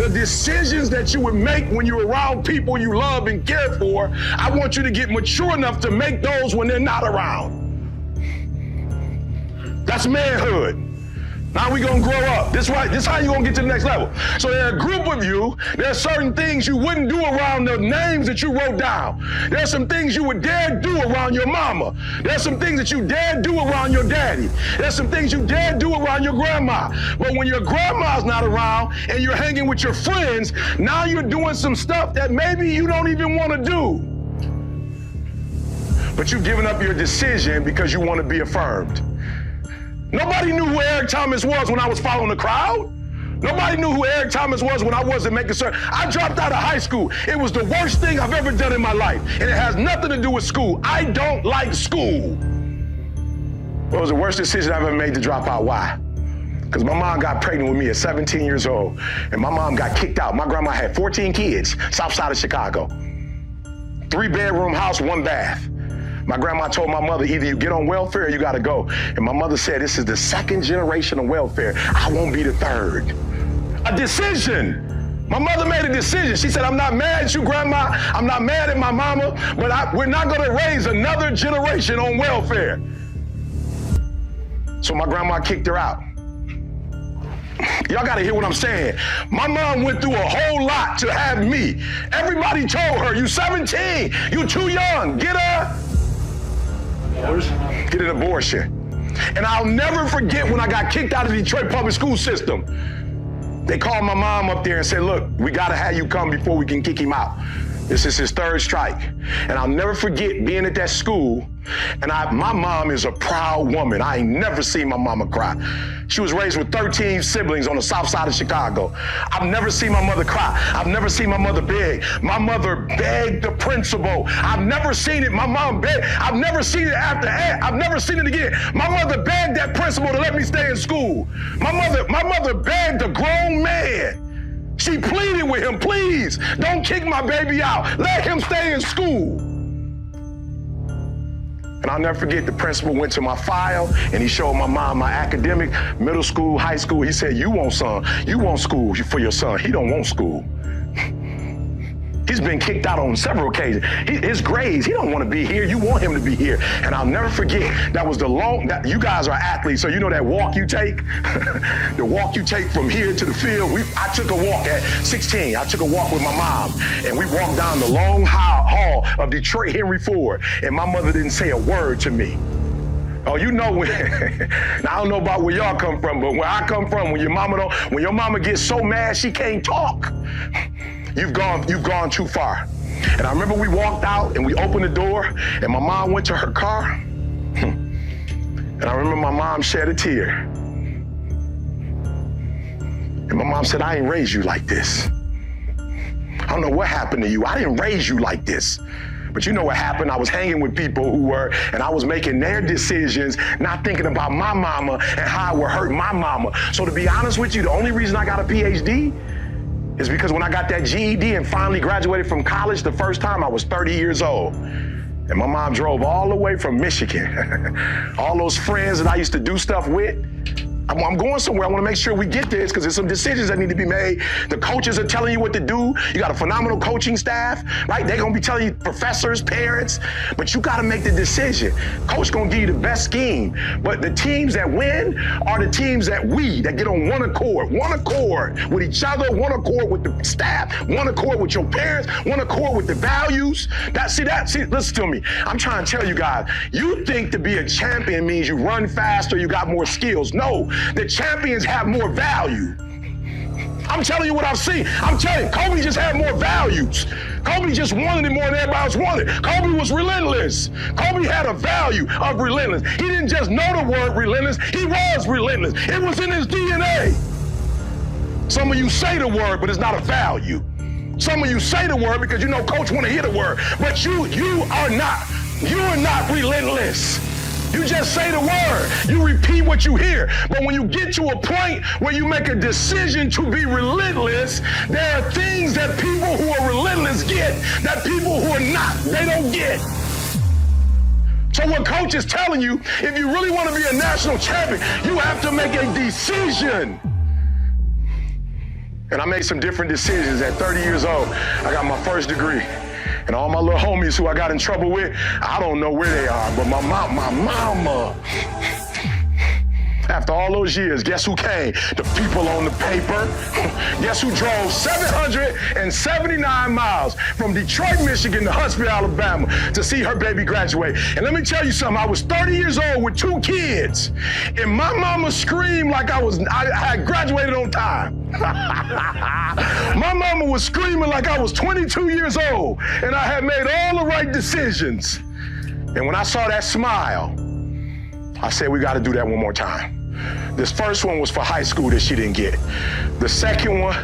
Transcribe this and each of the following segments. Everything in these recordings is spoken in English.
the decisions that you would make when you're around people you love and care for, I want you to get mature enough to make those when they're not around. That's manhood. Now we gonna grow up. This is how you gonna get to the next level. So there are a group of you, there are certain things you wouldn't do around the names that you wrote down. There are some things you would dare do around your mama. There are some things that you dare do around your daddy. There's some things you dare do around your grandma. But when your grandma's not around and you're hanging with your friends, now you're doing some stuff that maybe you don't even wanna do. But you've given up your decision because you wanna be affirmed. Nobody knew who Eric Thomas was when I was following the crowd. Nobody knew who Eric Thomas was when I wasn't making certain. I dropped out of high school. It was the worst thing I've ever done in my life. And it has nothing to do with school. I don't like school. What was the worst decision I've ever made to drop out? Why? Because my mom got pregnant with me at 17 years old. And my mom got kicked out. My grandma had 14 kids, south side of Chicago. 3-bedroom house, 1 bath. My grandma told my mother, either you get on welfare or you gotta go. And my mother said, this is the 2nd generation of welfare. I won't be the 3rd. A decision. My mother made a decision. She said, I'm not mad at you, Grandma. I'm not mad at my mama, but we're not gonna raise another generation on welfare. So my grandma kicked her out. Y'all gotta hear what I'm saying. My mom went through a whole lot to have me. Everybody told her, you 17, you too young, get an abortion. And I'll never forget when I got kicked out of the Detroit public school system. They called my mom up there and said, look, we gotta have you come before we can kick him out. This is his 3rd strike. And I'll never forget being at that school, and my mom is a proud woman. I ain't never seen my mama cry. She was raised with 13 siblings on the south side of Chicago. I've never seen my mother cry. I've never seen my mother beg. My mother begged the principal. I've never seen it. My mom begged. I've never seen it after. I've never seen it again. My mother begged that principal to let me stay in school. My mother begged a grown man. She pleaded with him, please, don't kick my baby out. Let him stay in school. And I'll never forget, the principal went to my file and he showed my mom my academic, middle school, high school. He said, you want school for your son. He don't want school. He's been kicked out on several occasions. His grades, he don't want to be here. You want him to be here. And I'll never forget, that was you guys are athletes, so you know that walk you take? The walk you take from here to the field. I took a walk at 16. I took a walk with my mom, and we walked down the long hall of Detroit Henry Ford, and my mother didn't say a word to me. Oh, you know when, now, I don't know about where y'all come from, but where I come from, when your mama gets so mad she can't talk, you've gone too far. And I remember we walked out and we opened the door and my mom went to her car. And I remember my mom shed a tear. And my mom said, I ain't raised you like this. I don't know what happened to you. I didn't raise you like this. But you know what happened? I was hanging with people and I was making their decisions, not thinking about my mama and how it would hurt my mama. So to be honest with you, the only reason I got a PhD is because when I got that GED and finally graduated from college the first time, I was 30 years old. And my mom drove all the way from Michigan. All those friends that I used to do stuff with, I'm going somewhere. I want to make sure we get this because there's some decisions that need to be made. The coaches are telling you what to do. You got a phenomenal coaching staff, right? They're going to be telling you, professors, parents, but you got to make the decision. Coach going to give you the best scheme. But the teams that win are the teams that get on one accord with each other, one accord with the staff, one accord with your parents, one accord with the values. See, listen to me. I'm trying to tell you guys, you think to be a champion means you run faster, you got more skills. No. The champions have more value. I'm telling you what I've seen. I'm telling you, Kobe just had more values. Kobe just wanted it more than everybody else wanted. Kobe was relentless. Kobe had a value of relentless. He didn't just know the word relentless, he was relentless. It was in his DNA. Some of you say the word, but it's not a value. Some of you say the word because you know coach want to hear the word, but you are not relentless. You just say the word. You repeat what you hear. But when you get to a point where you make a decision to be relentless, there are things that people who are relentless get that people who are not, they don't get. So what coach is telling you, if you really want to be a national champion, you have to make a decision. And I made some different decisions. At 30 years old, I got my first degree. And all my little homies who I got in trouble with, I don't know where they are, but my mama, after all those years, guess who came? The people on the paper. Guess who drove 779 miles from Detroit, Michigan to Huntsville, Alabama to see her baby graduate. And let me tell you something, I was 30 years old with 2 kids, and my mama screamed like I had graduated on time. My mama was screaming like I was 22 years old, and I had made all the right decisions. And when I saw that smile, I said, we gotta do that one more time. This first one was for high school that she didn't get. The second one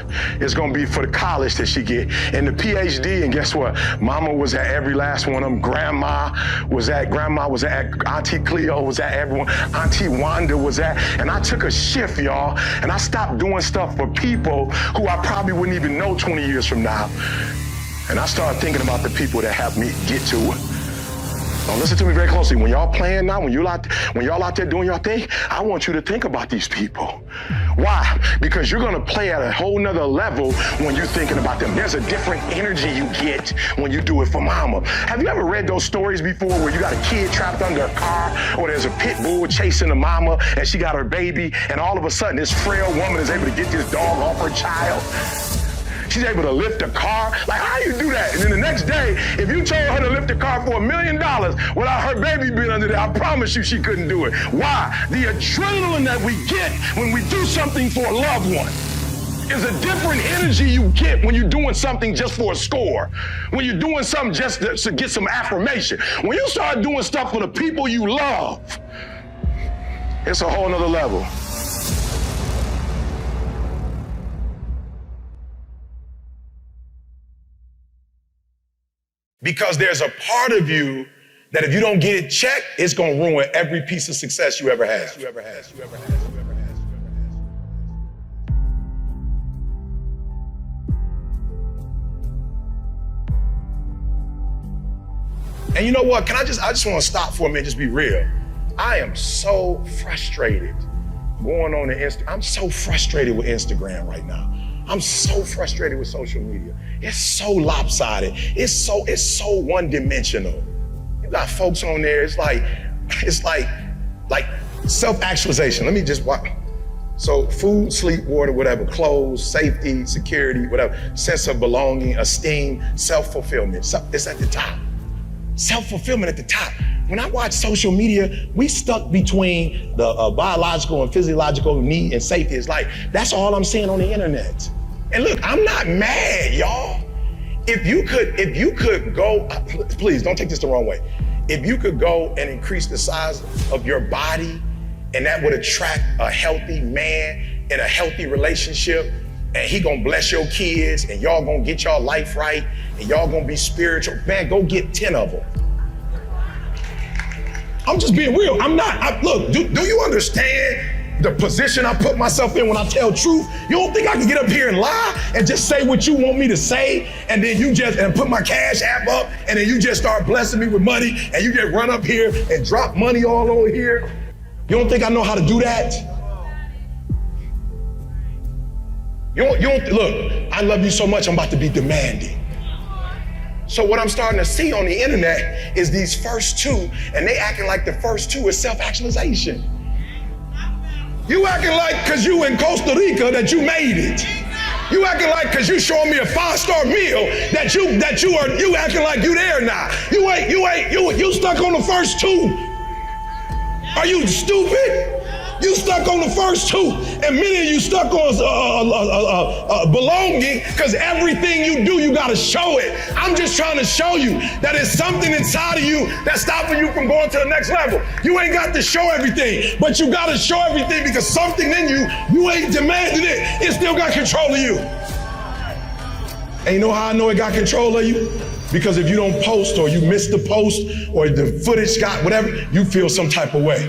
is gonna be for the college that she get. And the PhD, and guess what? Mama was at every last one of them. Grandma was at, Auntie Cleo was at everyone. Auntie Wanda was at, and I took a shift, y'all, and I stopped doing stuff for people who I probably wouldn't even know 20 years from now. And I started thinking about the people that helped me get to it. Now listen to me very closely. When y'all playing now, when y'all out there doing your thing, I want you to think about these people. Why? Because you're gonna play at a whole nother level when you're thinking about them. There's a different energy you get when you do it for mama. Have you ever read those stories before where you got a kid trapped under a car, or there's a pit bull chasing the mama and she got her baby, and all of a sudden this frail woman is able to get this dog off her child? She's able to lift a car. Like, how you do that? And then the next day, if you told her to lift a car for $1 million without her baby being under there, I promise you she couldn't do it. Why? The adrenaline that we get when we do something for a loved one is a different energy you get when you're doing something just for a score, when you're doing something just to get some affirmation. When you start doing stuff for the people you love, it's a whole nother level. Because there's a part of you that if you don't get it checked, it's gonna ruin every piece of success you ever had. And you know what? I just wanna stop for a minute, just be real. I am so frustrated going on the Instagram. I'm so frustrated with Instagram right now. I'm so frustrated with social media. It's so lopsided. It's so one-dimensional. You got folks on there, it's like self-actualization. Let me just watch. So food, sleep, water, whatever, clothes, safety, security, whatever, sense of belonging, esteem, self-fulfillment. It's at the top. Self-fulfillment at the top. When I watch social media, we stuck between the biological and physiological need and safety. It's like, that's all I'm seeing on the internet. And look, I'm not mad, y'all. If you could go, please don't take this the wrong way. If you could go and increase the size of your body, and that would attract a healthy man in a healthy relationship, and he gonna bless your kids, and y'all gonna get y'all life right, and y'all gonna be spiritual, man, go get 10 of them. I'm just being real. Look, do you understand the position I put myself in when I tell truth? You don't think I can get up here and lie and just say what you want me to say, and then and put my Cash App up, and then you just start blessing me with money, and you just run up here and drop money all over here? You don't think I know how to do that? You don't look, I love you so much, I'm about to be demanding. So what I'm starting to see on the internet is these first two, and they acting like the first two is self-actualization. You acting like because you in Costa Rica that you made it. You acting like because you showing me a 5-star meal that you acting like you there now. You stuck on the first two. Are you stupid? You stuck on the first two, and many of you stuck on belonging, because everything you do, you gotta show it. I'm just trying to show you that there's something inside of you that's stopping you from going to the next level. You ain't got to show everything, but you gotta show everything, because something in you ain't demanding it. It still got control of you. And you know how I know it got control of you? Because if you don't post, or you miss the post, or the footage got whatever, you feel some type of way.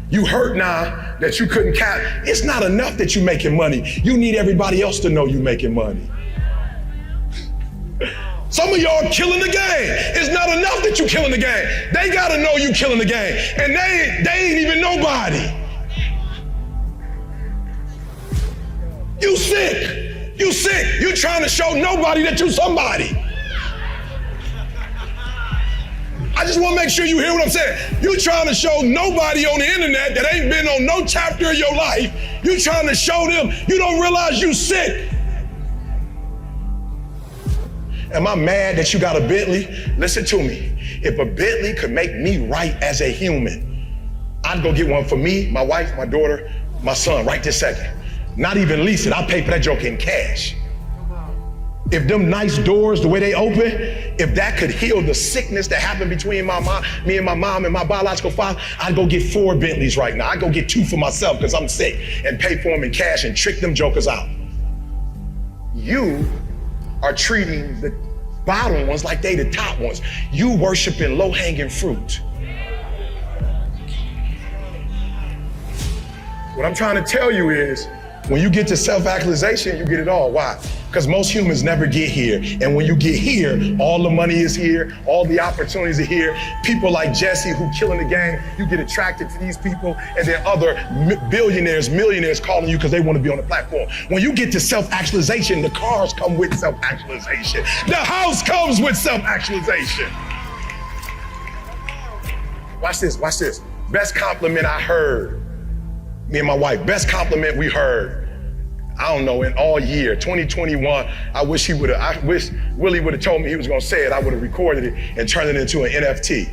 You hurt now that you couldn't count. It's not enough that you're making money. You need everybody else to know you're making money. Some of y'all are killing the game. It's not enough that you're killing the game. They gotta know you killing the game. And they ain't even nobody. You sick. You sick. You trying to show nobody that you somebody. I just want to make sure you hear what I'm saying. You trying to show nobody on the internet that ain't been on no chapter of your life. You trying to show them you don't realize you sick. Am I mad that you got a Bentley? Listen to me. If a Bentley could make me right as a human, I'd go get one for me, my wife, my daughter, my son right this second. Not even lease it. I'll pay for that joke in cash. If them nice doors, the way they open, if that could heal the sickness that happened between me and my mom and my biological father, I'd go get 4 Bentleys right now. I'd go get 2 for myself because I'm sick and pay for them in cash and trick them jokers out. You are treating the bottom ones like they the top ones. You worshiping low-hanging fruit. What I'm trying to tell you is, when you get to self-actualization, you get it all. Why? Because most humans never get here. And when you get here, all the money is here, all the opportunities are here. People like Jesse who killing the game, you get attracted to these people, and then other billionaires, millionaires calling you because they want to be on the platform. When you get to self-actualization, the cars come with self-actualization. The house comes with self-actualization. Watch this, watch this. Best compliment I heard. Me and my wife, best compliment we heard, I don't know, in all year, 2021, I wish Willie would have told me he was gonna say it, I would have recorded it and turned it into an NFT.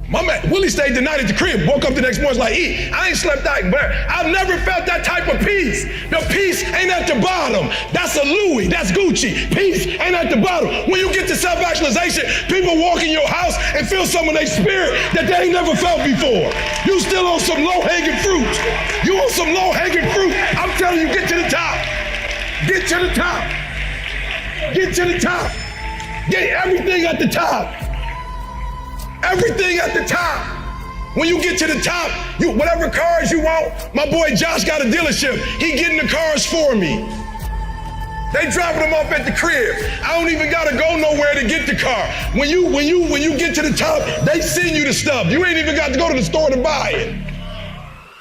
My man, Willie stayed the night at the crib, woke up the next morning, like, I ain't slept out, but I've never felt that type of peace. The peace ain't at the bottom. That's a Louis, that's Gucci. Peace ain't at the bottom. When you get to self-actualization, people walk in your house and feel some of their spirit that they ain't never felt before. You still on some low-hanging fruit. You on some low-hanging fruit. I'm telling you, get to the top. Get to the top. Get to the top. Get everything at the top. Everything at the top. When you get to the top, whatever cars you want, my boy Josh got a dealership. He getting the cars for me. They dropping them off at the crib. I don't even gotta go nowhere to get the car. When you get to the top, they send you the stuff. You ain't even got to go to the store to buy it.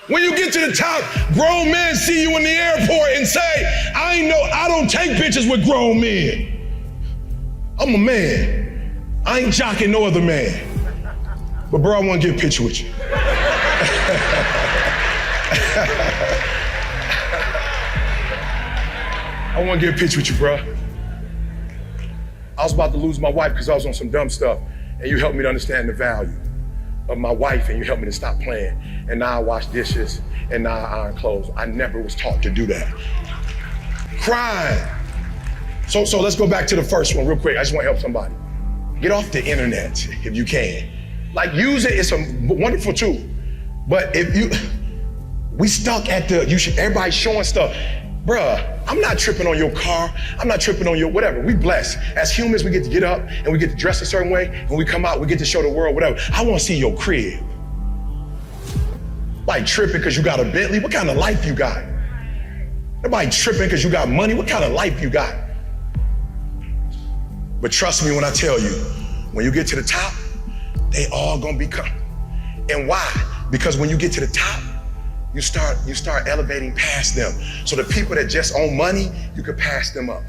When you get to the top, grown men see you in the airport and say, I don't take pictures with grown men. I'm a man. I ain't jocking no other man. But bro, I want to get a picture with you. I want to get a picture with you, bro. I was about to lose my wife because I was on some dumb stuff, and you helped me to understand the value of my wife, and you helped me to stop playing. And now I wash dishes, and now I iron clothes. I never was taught to do that. Crying. So let's go back to the first one real quick. I just want to help somebody. Get off the internet if you can. Like, use it, it's a wonderful tool. But we stuck at everybody's showing stuff. Bruh, I'm not tripping on your car. I'm not tripping on your whatever. We blessed. As humans, we get to get up and we get to dress a certain way. When we come out, we get to show the world whatever. I want to see your crib. Like tripping because you got a Bentley. What kind of life you got? Nobody tripping because you got money. What kind of life you got? But trust me when I tell you, when you get to the top, they all gonna become. And why? Because when you get to the top, you start elevating past them. So the people that just own money, you could pass them up.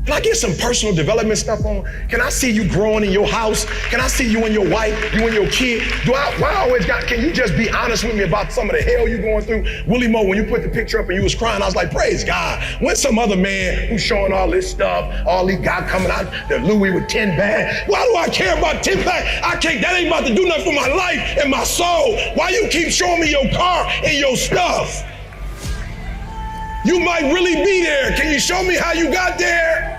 Can I get some personal development stuff on? Can I see you growing in your house? Can I see you and your wife, you and your kid? Can you just be honest with me about some of the hell you're going through? Willie Moe, when you put the picture up and you was crying, I was like, praise God. When some other man who's showing all this stuff, all he got coming out, the Louis with 10 bags. Why do I care about 10 bags? That ain't about to do nothing for my life and my soul. Why you keep showing me your car and your stuff? You might really be there. Can you show me how you got there?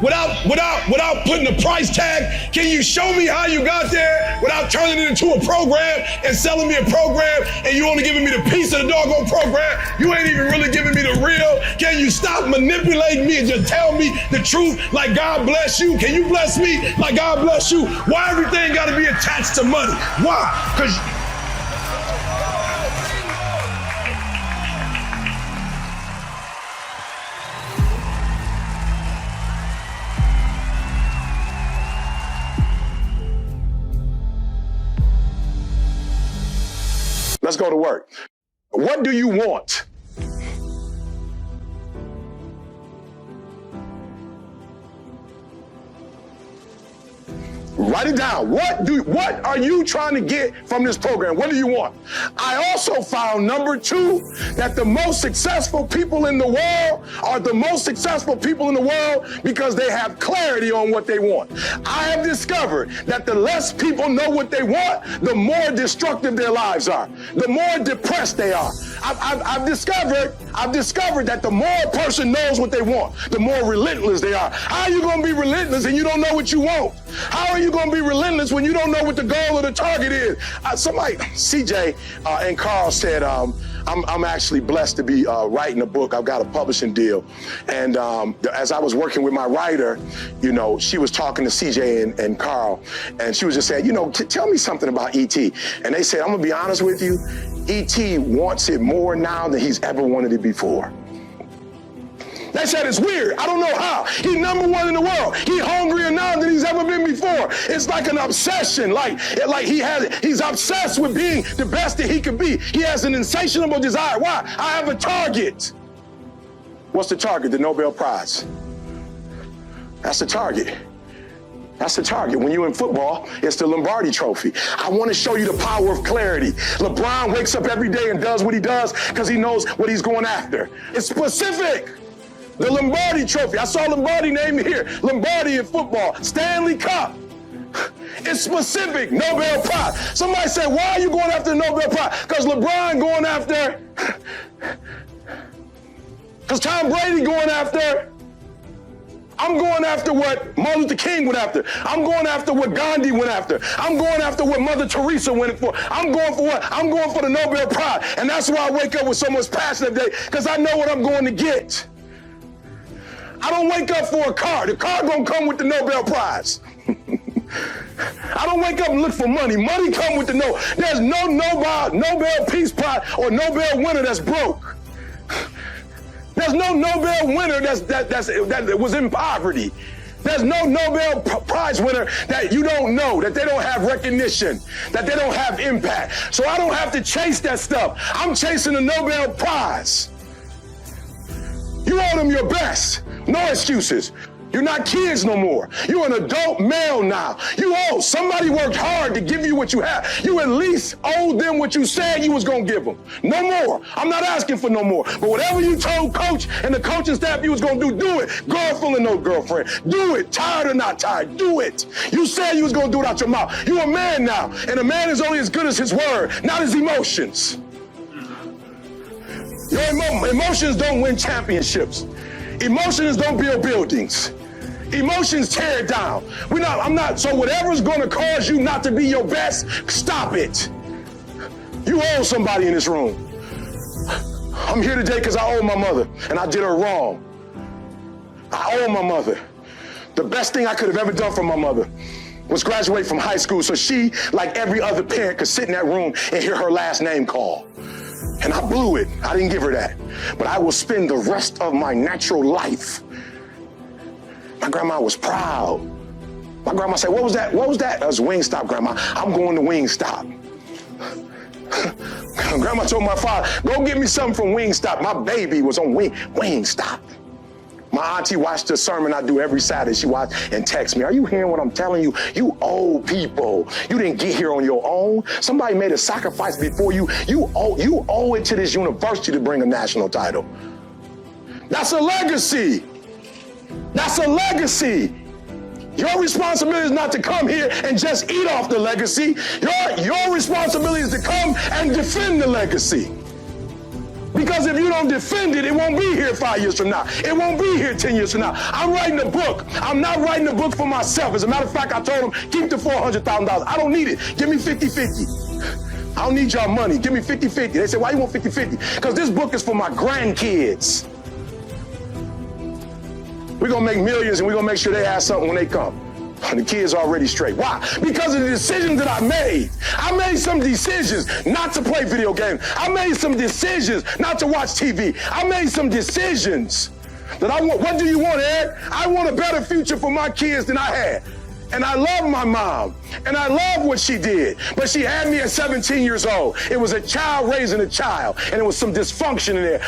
Without putting a price tag, can you show me how you got there without turning it into a program and selling me a program and you only giving me the piece of the doggone program? You ain't even really giving me the real. Can you stop manipulating me and just tell me the truth like God bless you? Can you bless me like God bless you? Why everything gotta be attached to money? Why? Because let's go to work. What do you want? Write it down. What are you trying to get from this program? What do you want? I also found, number 2, that the most successful people in the world are the most successful people in the world because they have clarity on what they want. I have discovered that the less people know what they want, the more destructive their lives are, the more depressed they are. I've discovered that the more a person knows what they want, the more relentless they are. How are you going to be relentless and you don't know what you want? How are you going to be relentless when you don't know what the goal or the target is? CJ and Carl said, I'm actually blessed to be writing a book. I've got a publishing deal. And as I was working with my writer, she was talking to CJ and Carl, and she was just saying, tell me something about E.T. And they said, I'm going to be honest with you, E.T. wants it more now than he's ever wanted it before. They said it's weird. I don't know how. He's number 1 in the world. He's hungrier now than he's ever been before. It's like an obsession. Like he's obsessed with being the best that he could be. He has an insatiable desire. Why? I have a target. What's the target? The Nobel Prize. That's the target. That's the target. When you're in football, it's the Lombardi Trophy. I want to show you the power of clarity. LeBron wakes up every day and does what he does because he knows what he's going after. It's specific. The Lombardi Trophy. I saw Lombardi name here. Lombardi in football. Stanley Cup. It's specific. Nobel Prize. Somebody said, why are you going after the Nobel Prize? Because LeBron going after. Because Tom Brady going after. I'm going after what Martin Luther King went after. I'm going after what Gandhi went after. I'm going after what Mother Teresa went for. I'm going for what? I'm going for the Nobel Prize. And that's why I wake up with so much passion every day, because I know what I'm going to get. I don't wake up for a car. The car gonna come with the Nobel Prize. I don't wake up and look for money. Money come with the Nobel. There's no Nobel Peace Prize or Nobel winner that's broke. There's no Nobel winner that was in poverty. There's no Nobel Prize winner that you don't know, that they don't have recognition, that they don't have impact. So I don't have to chase that stuff. I'm chasing the Nobel Prize. You owe them your best. No excuses. You're not kids no more. You're an adult male now. You owe. Somebody worked hard to give you what you have. You at least owe them what you said you was going to give them. No more. I'm not asking for no more. But whatever you told coach and the coaching staff you was going to do it. Girlfriend or no girlfriend. Do it. Tired or not tired. Do it. You said you was going to do it out your mouth. You're a man now. And a man is only as good as his word, not his emotions. Your emotions don't win championships. Emotions don't build buildings. Emotions tear it down. So whatever's going to cause you not to be your best, stop it. You owe somebody in this room. I'm here today because I owe my mother, and I did her wrong. I owe my mother. The best thing I could have ever done for my mother was graduate from high school so she, like every other parent, could sit in that room and hear her last name called. And I blew it. I didn't give her that. But I will spend the rest of my natural life. My grandma was proud. My grandma said, what was that? What was that? That was Wingstop, Grandma. I'm going to Wingstop. Grandma told my father, go get me something from Wingstop. My baby was on Wingstop. My auntie watched the sermon I do every Saturday. She watched and texts me, are you hearing what I'm telling you? You owe people. You didn't get here on your own. Somebody made a sacrifice before you. You owe it to this university to bring a national title. That's a legacy. That's a legacy. Your responsibility is not to come here and just eat off the legacy. Your responsibility is to come and defend the legacy. Because if you don't defend it, it won't be here 5 years from now. It won't be here 10 years from now. I'm writing a book. I'm not writing a book for myself. As a matter of fact, I told them, keep the $400,000. I don't need it. Give me 50-50. I don't need y'all money. Give me 50-50. They said, why you want 50-50? Because this book is for my grandkids. We're going to make millions and we're going to make sure they have something when they come. And the kids are already straight. Why? Because of the decisions that I made. I made some decisions not to play video games. I made some decisions not to watch TV. I made some decisions that I want. What do you want, Ed? I want a better future for my kids than I had. And I love my mom. And I love what she did. But she had me at 17 years old. It was a child raising a child. And there was some dysfunction in there.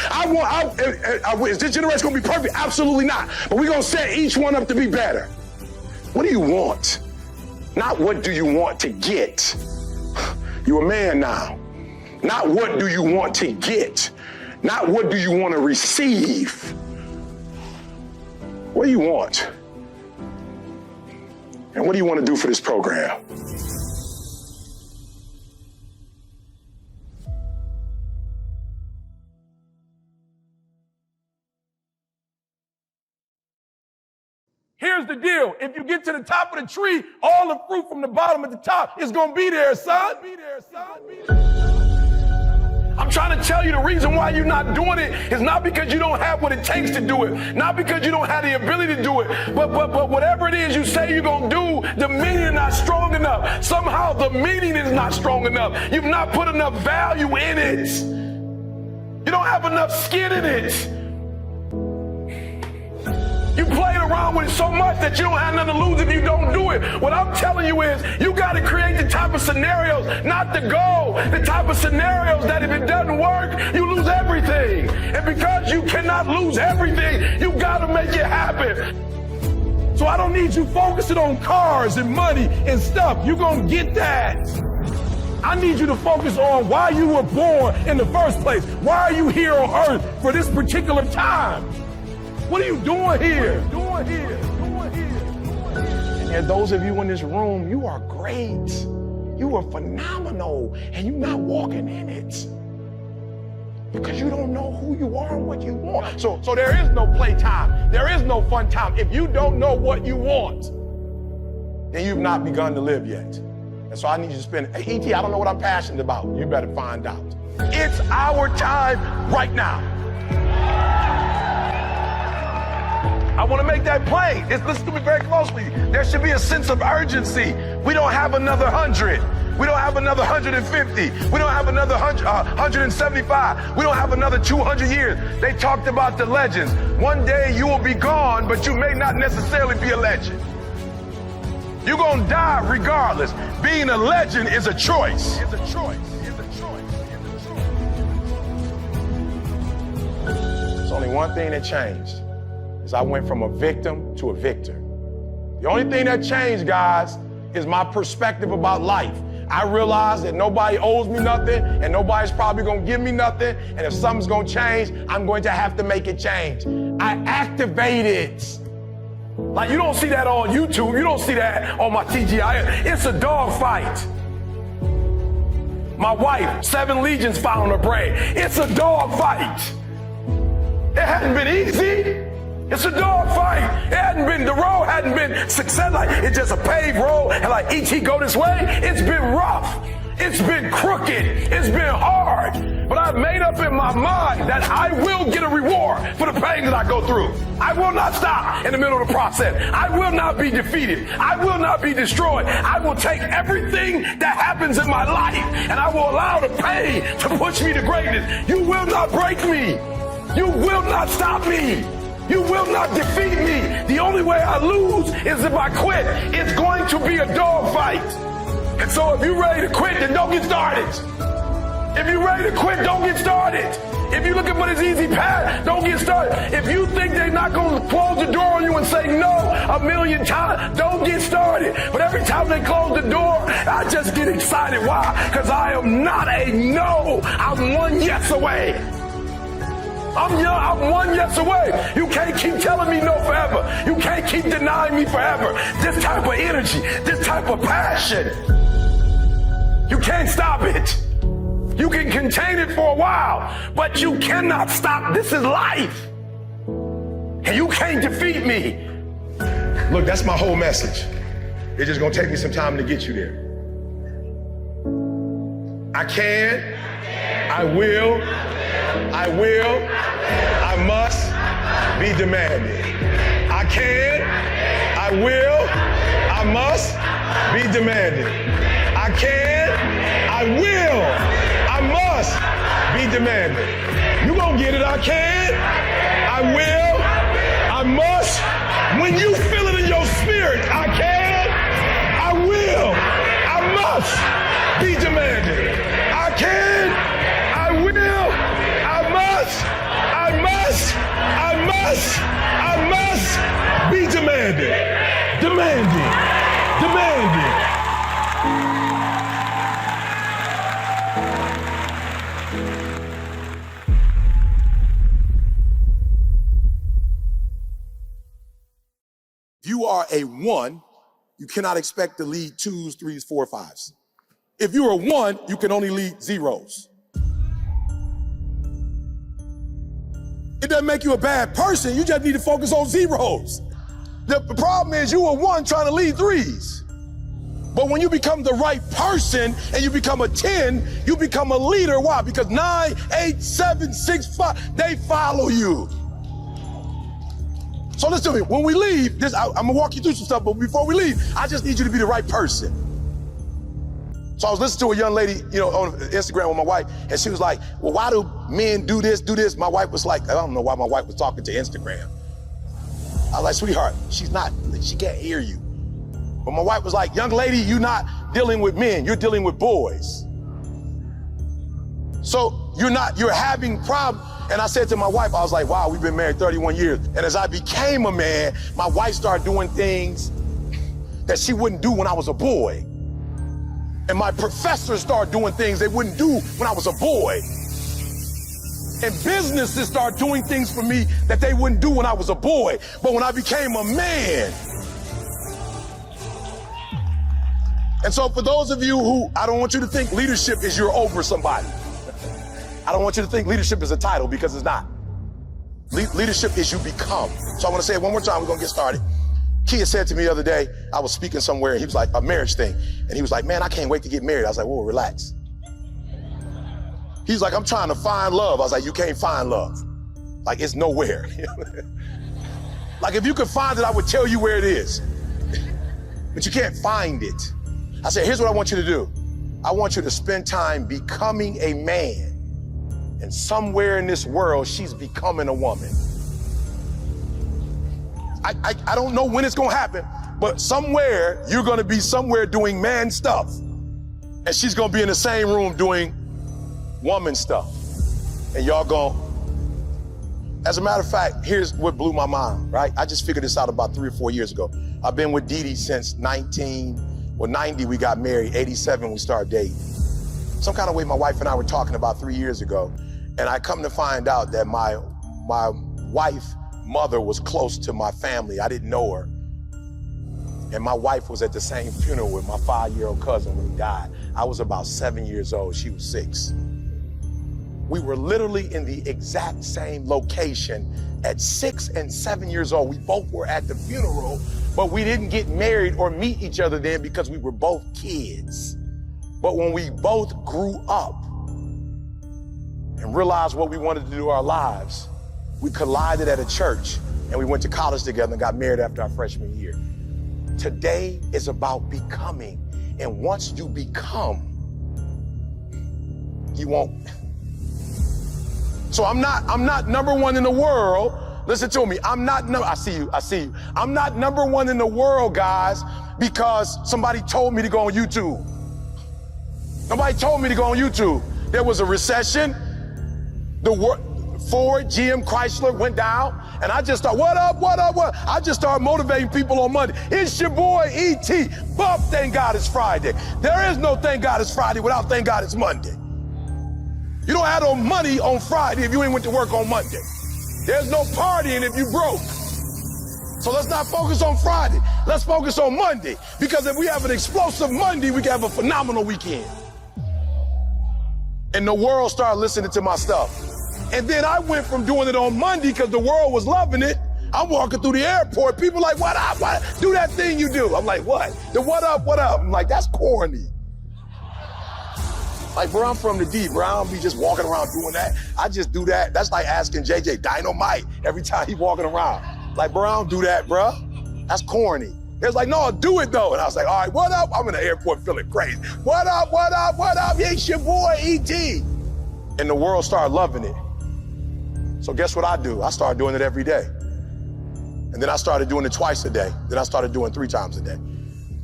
Is this generation going to be perfect? Absolutely not. But we're going to set each one up to be better. What do you want? Not what do you want to get. You're a man now. Not what do you want to get. Not what do you want to receive. What do you want? And what do you want to do for this program? Here's the deal. If you get to the top of the tree, all the fruit from the bottom at the top is going to be there, son. I'm trying to tell you the reason why you're not doing it is not because you don't have what it takes to do it, not because you don't have the ability to do it, but whatever it is you say you're going to do, the meaning is not strong enough. Somehow the meaning is not strong enough. You've not put enough value in it. You don't have enough skin in it. You played around with it so much that you don't have nothing to lose if you don't do it. What I'm telling you is you got to create the type of scenarios, not the goal, the type of scenarios that if it doesn't work, you lose everything. And because you cannot lose everything, you got to make it happen. So I don't need you focusing on cars and money and stuff. You're going to get that. I need you to focus on why you were born in the first place. Why are you here on earth for this particular time? What are you doing here? And those of you in this room, you are great. You are phenomenal, and you're not walking in it because you don't know who you are and what you want. So there is no playtime. There is no fun time. If you don't know what you want, then you've not begun to live yet. And so I need you to spend, hey, E.T., I don't know what I'm passionate about. You better find out. It's our time right now. I want to make that plain. Listen to me very closely. There should be a sense of urgency. We don't have another 100. We don't have another 150. We don't have another 175. We don't have another 200 years. They talked about the legends. One day you will be gone, but you may not necessarily be a legend. You're going to die regardless. Being a legend is a choice. It's a choice. There's only one thing that changed. I went from a victim to a victor. The only thing that changed, guys, is my perspective about life. I realized that nobody owes me nothing and nobody's probably gonna give me nothing. And if something's gonna change, I'm going to have to make it change. I activated. Like you don't see that on YouTube. You don't see that on my TGI. It's a dog fight. My wife, 7 legions found on her brain. It's a dog fight. It hasn't been easy. It's a dog fight. The road hadn't been success. Like it's just a paved road and like E.T. go this way. It's been rough. It's been crooked. It's been hard. But I've made up in my mind that I will get a reward for the pain that I go through. I will not stop in the middle of the process. I will not be defeated. I will not be destroyed. I will take everything that happens in my life and I will allow the pain to push me to greatness. You will not break me. You will not stop me. You will not defeat me. The only way I lose is if I quit. It's going to be a dog fight. And so if you're ready to quit, then don't get started. If you're ready to quit, don't get started. If you're looking for this easy path, don't get started. If you think they're not going to close the door on you and say no 1,000,000 times, don't get started. But every time they close the door, I just get excited. Why? Because I am not a no. I'm one yes away. I'm one yes away. You can't keep telling me no forever. You can't keep denying me forever. This type of energy, this type of passion, you can't stop it. You can contain it for a while, but you cannot stop. This is life. And you can't defeat me. Look, that's my whole message. It's just gonna take me some time to get you there. I can, I will, I must be demanded. I can, I will, I must be demanded. I can, I will, I must be demanded. You gonna get it, I can, I will, I must. When you feel it in your spirit, I can, I will, I must be demanded. I can, I will, I must be demanded. Demanding. are a 1, you cannot expect to lead 2s, 3s, 4, 5s. If you're a 1, you can only lead 0s. It doesn't make you a bad person, you just need to focus on 0s. The problem is you a 1 trying to lead 3s. But when you become the right person and you become a 10, you become a leader. Why? Because 9, 8, 7, 6, 5, they follow you. So listen to me, when we leave, I'm gonna walk you through some stuff, but before we leave, I just need you to be the right person. So I was listening to a young lady, on Instagram with my wife, and she was like, well, why do men do this? My wife was like, I don't know why my wife was talking to Instagram. I was like, sweetheart, she can't hear you. But my wife was like, young lady, you're not dealing with men, you're dealing with boys. So you're having problems. And I said to my wife, I was like, wow, we've been married 31 years. And as I became a man, my wife started doing things that she wouldn't do when I was a boy. And my professors started doing things they wouldn't do when I was a boy. And businesses started doing things for me that they wouldn't do when I was a boy. But when I became a man. And so for those of you who, I don't want you to think leadership is you're over somebody. I don't want you to think leadership is a title, because it's not. Leadership is you become. So I want to say it one more time, we're going to get started. Kia said to me the other day, I was speaking somewhere, and he was like, a marriage thing. And he was like, man, I can't wait to get married. I was like, whoa, relax. He's like, I'm trying to find love. I was like, you can't find love. Like, it's nowhere. Like, if you could find it, I would tell you where it is. But you can't find it. I said, here's what I want you to do. I want you to spend time becoming a man. And somewhere in this world, she's becoming a woman. I don't know when it's gonna happen, but somewhere, you're gonna be somewhere doing man stuff. And she's gonna be in the same room doing woman stuff. And y'all gon', as a matter of fact, here's what blew my mind, right? I just figured this out about 3 or 4 years ago. I've been with Dee Dee since 90 we got married, 87 we started dating. Some kind of way my wife and I were talking about 3 years ago, and I come to find out that my wife's mother was close to my family. I didn't know her. And my wife was at the same funeral with my 5-year-old cousin when he died. I was about 7 years old, she was 6. We were literally in the exact same location at 6 and 7 years old. We both were at the funeral, but we didn't get married or meet each other then because we were both kids. But when we both grew up and realized what we wanted to do in our lives, we collided at a church and we went to college together and got married after our freshman year. Today is about becoming. And once you become, you won't. So I'm not number one in the world. Listen to me, I see you. I'm not number one in the world, guys, because somebody told me to go on YouTube. Nobody told me to go on YouTube. There was a recession. Ford, GM, Chrysler went down, and I just thought, what up? I just started motivating people on Monday. It's your boy, E.T. Bump, thank God it's Friday. There is no thank God it's Friday without thank God it's Monday. You don't have no money on Friday if you ain't went to work on Monday. There's no partying if you broke. So let's not focus on Friday. Let's focus on Monday, because if we have an explosive Monday, we can have a phenomenal weekend. And the world started listening to my stuff. And then I went from doing it on Monday because the world was loving it. I'm walking through the airport, people like, what up? Do that thing you do. I'm like, what? The what up? I'm like, that's corny. Like, bro, I'm from the D, bro. I don't be just walking around doing that. I just do that. That's like asking JJ Dynamite every time he walking around. Like, bro, I don't do that, bro. That's corny. They was like, no, do it though. And I was like, all right, what up? I'm in the airport feeling crazy. What up? It's your boy, E.T. And the world started loving it. So guess what I do? I started doing it every day. And then I started doing it twice a day. Then I started doing 3 times a day.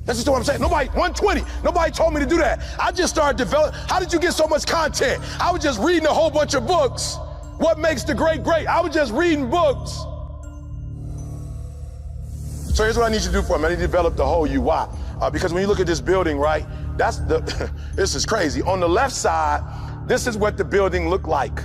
That's just what I'm saying. 120. Nobody told me to do that. I just started developing. How did you get so much content? I was just reading a whole bunch of books. What makes the great great? I was just reading books. So here's what I need you to do for me. I need to develop the whole you. Why? Because when you look at this building, right, this is crazy. On the left side, this is what the building looked like.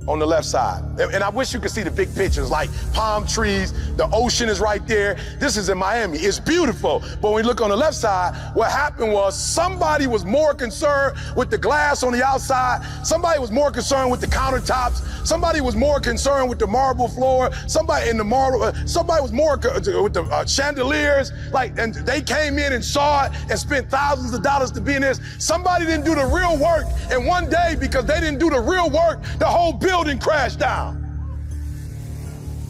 on the left side. And I wish you could see the big pictures, like palm trees, the ocean is right there. This is in Miami. It's beautiful. But when you look on the left side, what happened was somebody was more concerned with the glass on the outside. Somebody was more concerned with the countertops. Somebody was more concerned with the marble floor. Somebody was more with the chandeliers. And they came in and saw it and spent thousands of dollars to be in this. Somebody didn't do the real work. And one day, because they didn't do the real work, the whole building crashed down.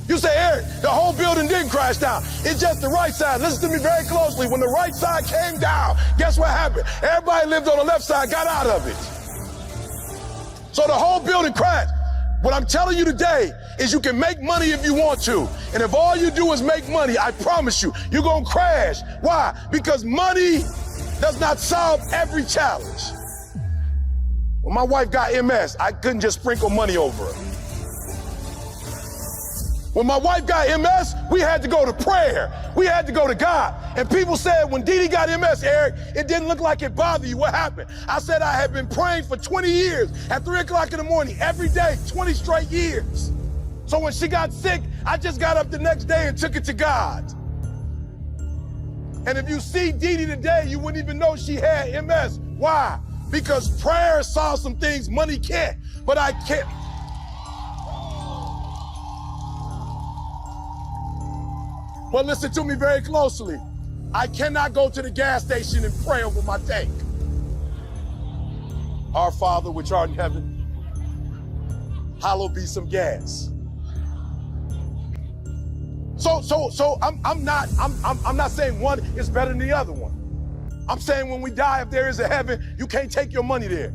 You say, Eric, the whole building didn't crash down. It's just the right side. Listen to me very closely. When the right side came down, guess what happened? Everybody lived on the left side got out of it. So the whole building crashed. What I'm telling you today is you can make money if you want to. And if all you do is make money, I promise you, you're going to crash. Why? Because money does not solve every challenge. When my wife got MS, I couldn't just sprinkle money over her. When my wife got MS, we had to go to prayer. We had to go to God. And people said, when Dee Dee got MS, Eric, it didn't look like it bothered you. What happened? I said I had been praying for 20 years at 3 o'clock in the morning, every day, 20 straight years. So when she got sick, I just got up the next day and took it to God. And if you see Dee Dee today, you wouldn't even know she had MS. Why? Because prayer solves some things money can't. But I can't. Well, listen to me very closely. I cannot go to the gas station and pray over my tank. Our Father, which art in heaven, hallowed be some gas. So I'm not saying one is better than the other one. I'm saying when we die, if there is a heaven, you can't take your money there.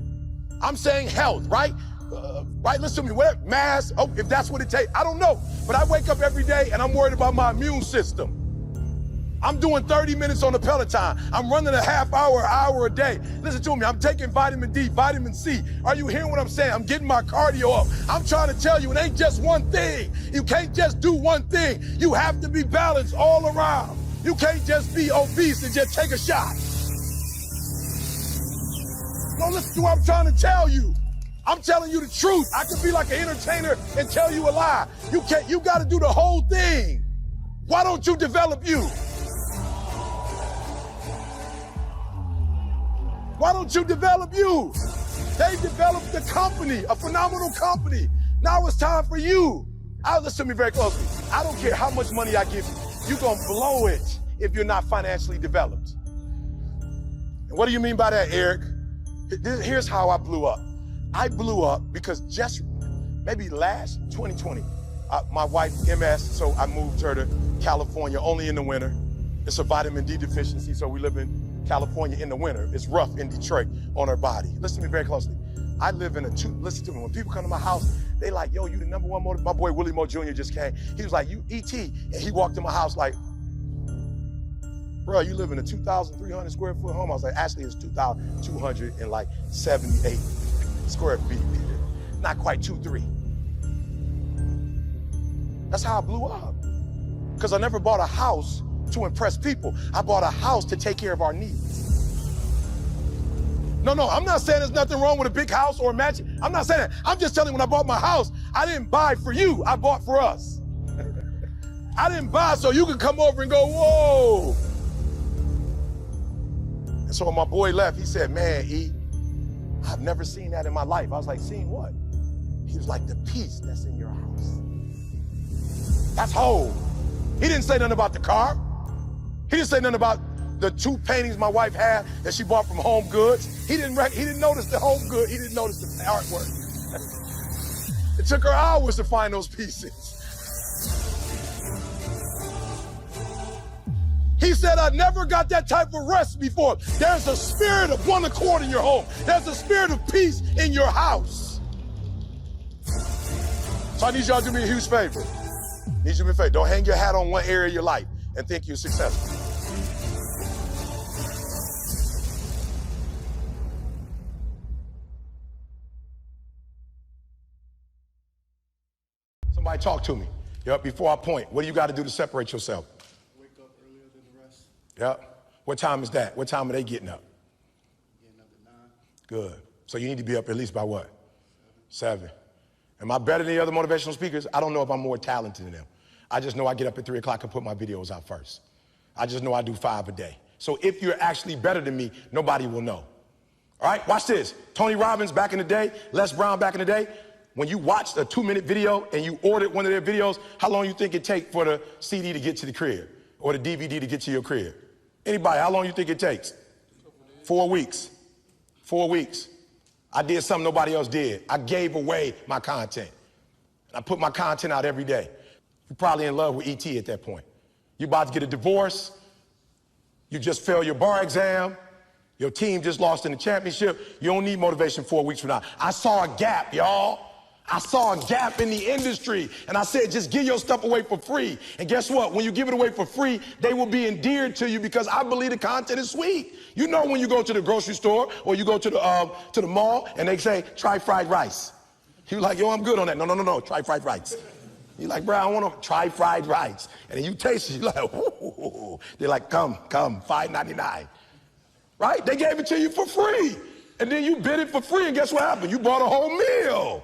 I'm saying health, right? Right, listen to me, what, mass, if that's what it takes, I don't know. But I wake up every day and I'm worried about my immune system. I'm doing 30 minutes on the Peloton. I'm running a half hour, hour a day. Listen to me, I'm taking vitamin D, vitamin C. Are you hearing what I'm saying? I'm getting my cardio up. I'm trying to tell you, it ain't just one thing. You can't just do one thing. You have to be balanced all around. You can't just be obese and just take a shot. No, listen to what I'm trying to tell you. I'm telling you the truth. I can be like an entertainer and tell you a lie. You got to do the whole thing. Why don't you develop you? Why don't you develop you? They developed the company, a phenomenal company. Now it's time for you. Listen to me very closely. I don't care how much money I give you. You're going to blow it if you're not financially developed. And what do you mean by that, Eric? Here's how I blew up. I blew up because just maybe last 2020, my wife MS, so I moved her to California only in the winter. It's a vitamin D deficiency, so we live in California in the winter. It's rough in Detroit on her body. Listen to me very closely. I live in listen to me, when people come to my house, they like, yo, you the number one motor. My boy Willie Moore Jr. just came. He was like, you ET. And he walked in my house like, bro, you live in a 2,300 square foot home. I was like, actually, it's 2,278 square feet. Not quite 2-3. That's how I blew up. Because I never bought a house to impress people. I bought a house to take care of our needs. No, I'm not saying there's nothing wrong with a big house or a mansion. I'm not saying that. I'm just telling you, when I bought my house, I didn't buy for you. I bought for us. I didn't buy so you could come over and go, whoa. And so when my boy left, he said, man, E, I've never seen that in my life. I was like, seen what? He was like, the peace that's in your house. That's whole. He didn't say nothing about the car. He didn't say nothing about the 2 paintings my wife had that she bought from Home Goods. He didn't notice the Home Good. He didn't notice the artwork. It took her hours to find those pieces. He said, I never got that type of rest before. There's a spirit of one accord in your home. There's a spirit of peace in your house. So I need y'all to do me a huge favor. I need you to do me a favor. Don't hang your hat on one area of your life and think you're successful. Somebody talk to me. Yep, before I point, what do you got to do to separate yourself? Wake up earlier than the rest. Yep. What time is that? What time are they getting up? Getting up at 9. Good. So you need to be up at least by what? 7. Am I better than the other motivational speakers? I don't know if I'm more talented than them. I just know I get up at 3 o'clock and put my videos out first. I just know I do 5 a day. So if you're actually better than me, nobody will know. All right, watch this. Tony Robbins back in the day, Les Brown back in the day, when you watched a 2-minute video and you ordered one of their videos, how long you think it take for the CD to get to the crib or the DVD to get to your crib? Anybody, how long you think it takes? 4 weeks. 4 weeks. I did something nobody else did. I gave away my content. I put my content out every day. You're probably in love with ET at that point. You're about to get a divorce. You just failed your bar exam. Your team just lost in the championship. You don't need motivation 4 weeks from now. I saw a gap, y'all. I saw a gap in the industry, and I said, just give your stuff away for free. And guess what? When you give it away for free, they will be endeared to you because I believe the content is sweet. You know when you go to the grocery store or you go to the mall and they say, try fried rice. You're like, yo, I'm good on that. No, try fried rice. You're like, bro, I want to try fried rice. And then you taste it, you're like, ooh. They're like, come, $5.99. Right? They gave it to you for free. And then you bid it for free, and guess what happened? You bought a whole meal.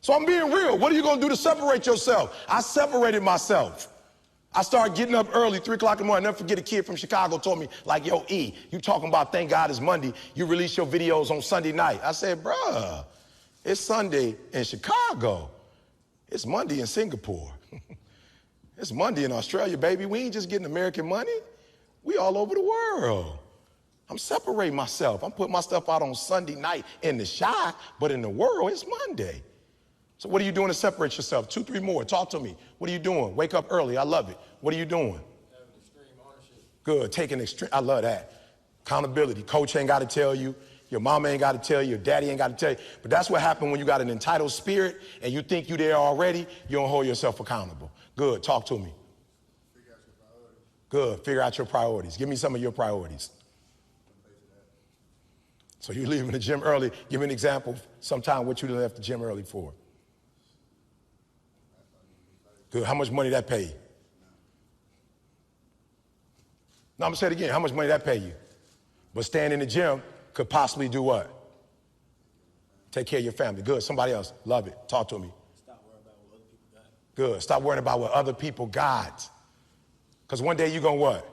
So I'm being real. What are you going to do to separate yourself? I separated myself. I started getting up early, 3 o'clock in the morning. I'll never forget a kid from Chicago told me, like, yo, E, you talking about thank God it's Monday. You release your videos on Sunday night. I said, bruh, it's Sunday in Chicago. It's Monday in Singapore. It's Monday in Australia, baby. We ain't just getting American money. We all over the world. I'm separating myself. I'm putting my stuff out on Sunday night in the shy, but in the world, it's Monday. So what are you doing to separate yourself? 2, 3 more. Talk to me. What are you doing? Wake up early. I love it. What are you doing? Having extreme ownership. Good. Taking extreme. I love that. Accountability. Coach ain't got to tell you. Your mama ain't got to tell you. Your daddy ain't got to tell you. But that's what happened when you got an entitled spirit and you think you there already. You don't hold yourself accountable. Good. Talk to me. Figure out your priorities. Good. Figure out your priorities. Give me some of your priorities. So you leaving the gym early. Give me an example sometime what you left the gym early for. Good. How much money that pay you? No, I'm gonna say it again. How much money that pay you? But staying in the gym could possibly do what? Take care of your family. Good. Somebody else. Love it. Talk to me. Stop worrying about what other people got. Good. Stop worrying about what other people got. Because one day you're gonna what?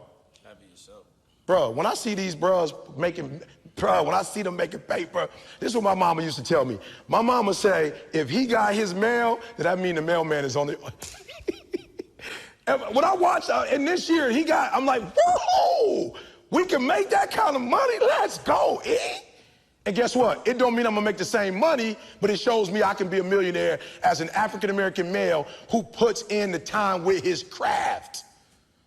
Gotta be yourself. Bro, when I see these bros when I see them making paper, this is what my mama used to tell me. My mama say, if he got his mail, then that mean the mailman is on the... When I watched, and this year I'm like, whoa, we can make that kind of money, let's go, eh? And guess what? It don't mean I'm gonna make the same money, but it shows me I can be a millionaire as an African-American male who puts in the time with his craft.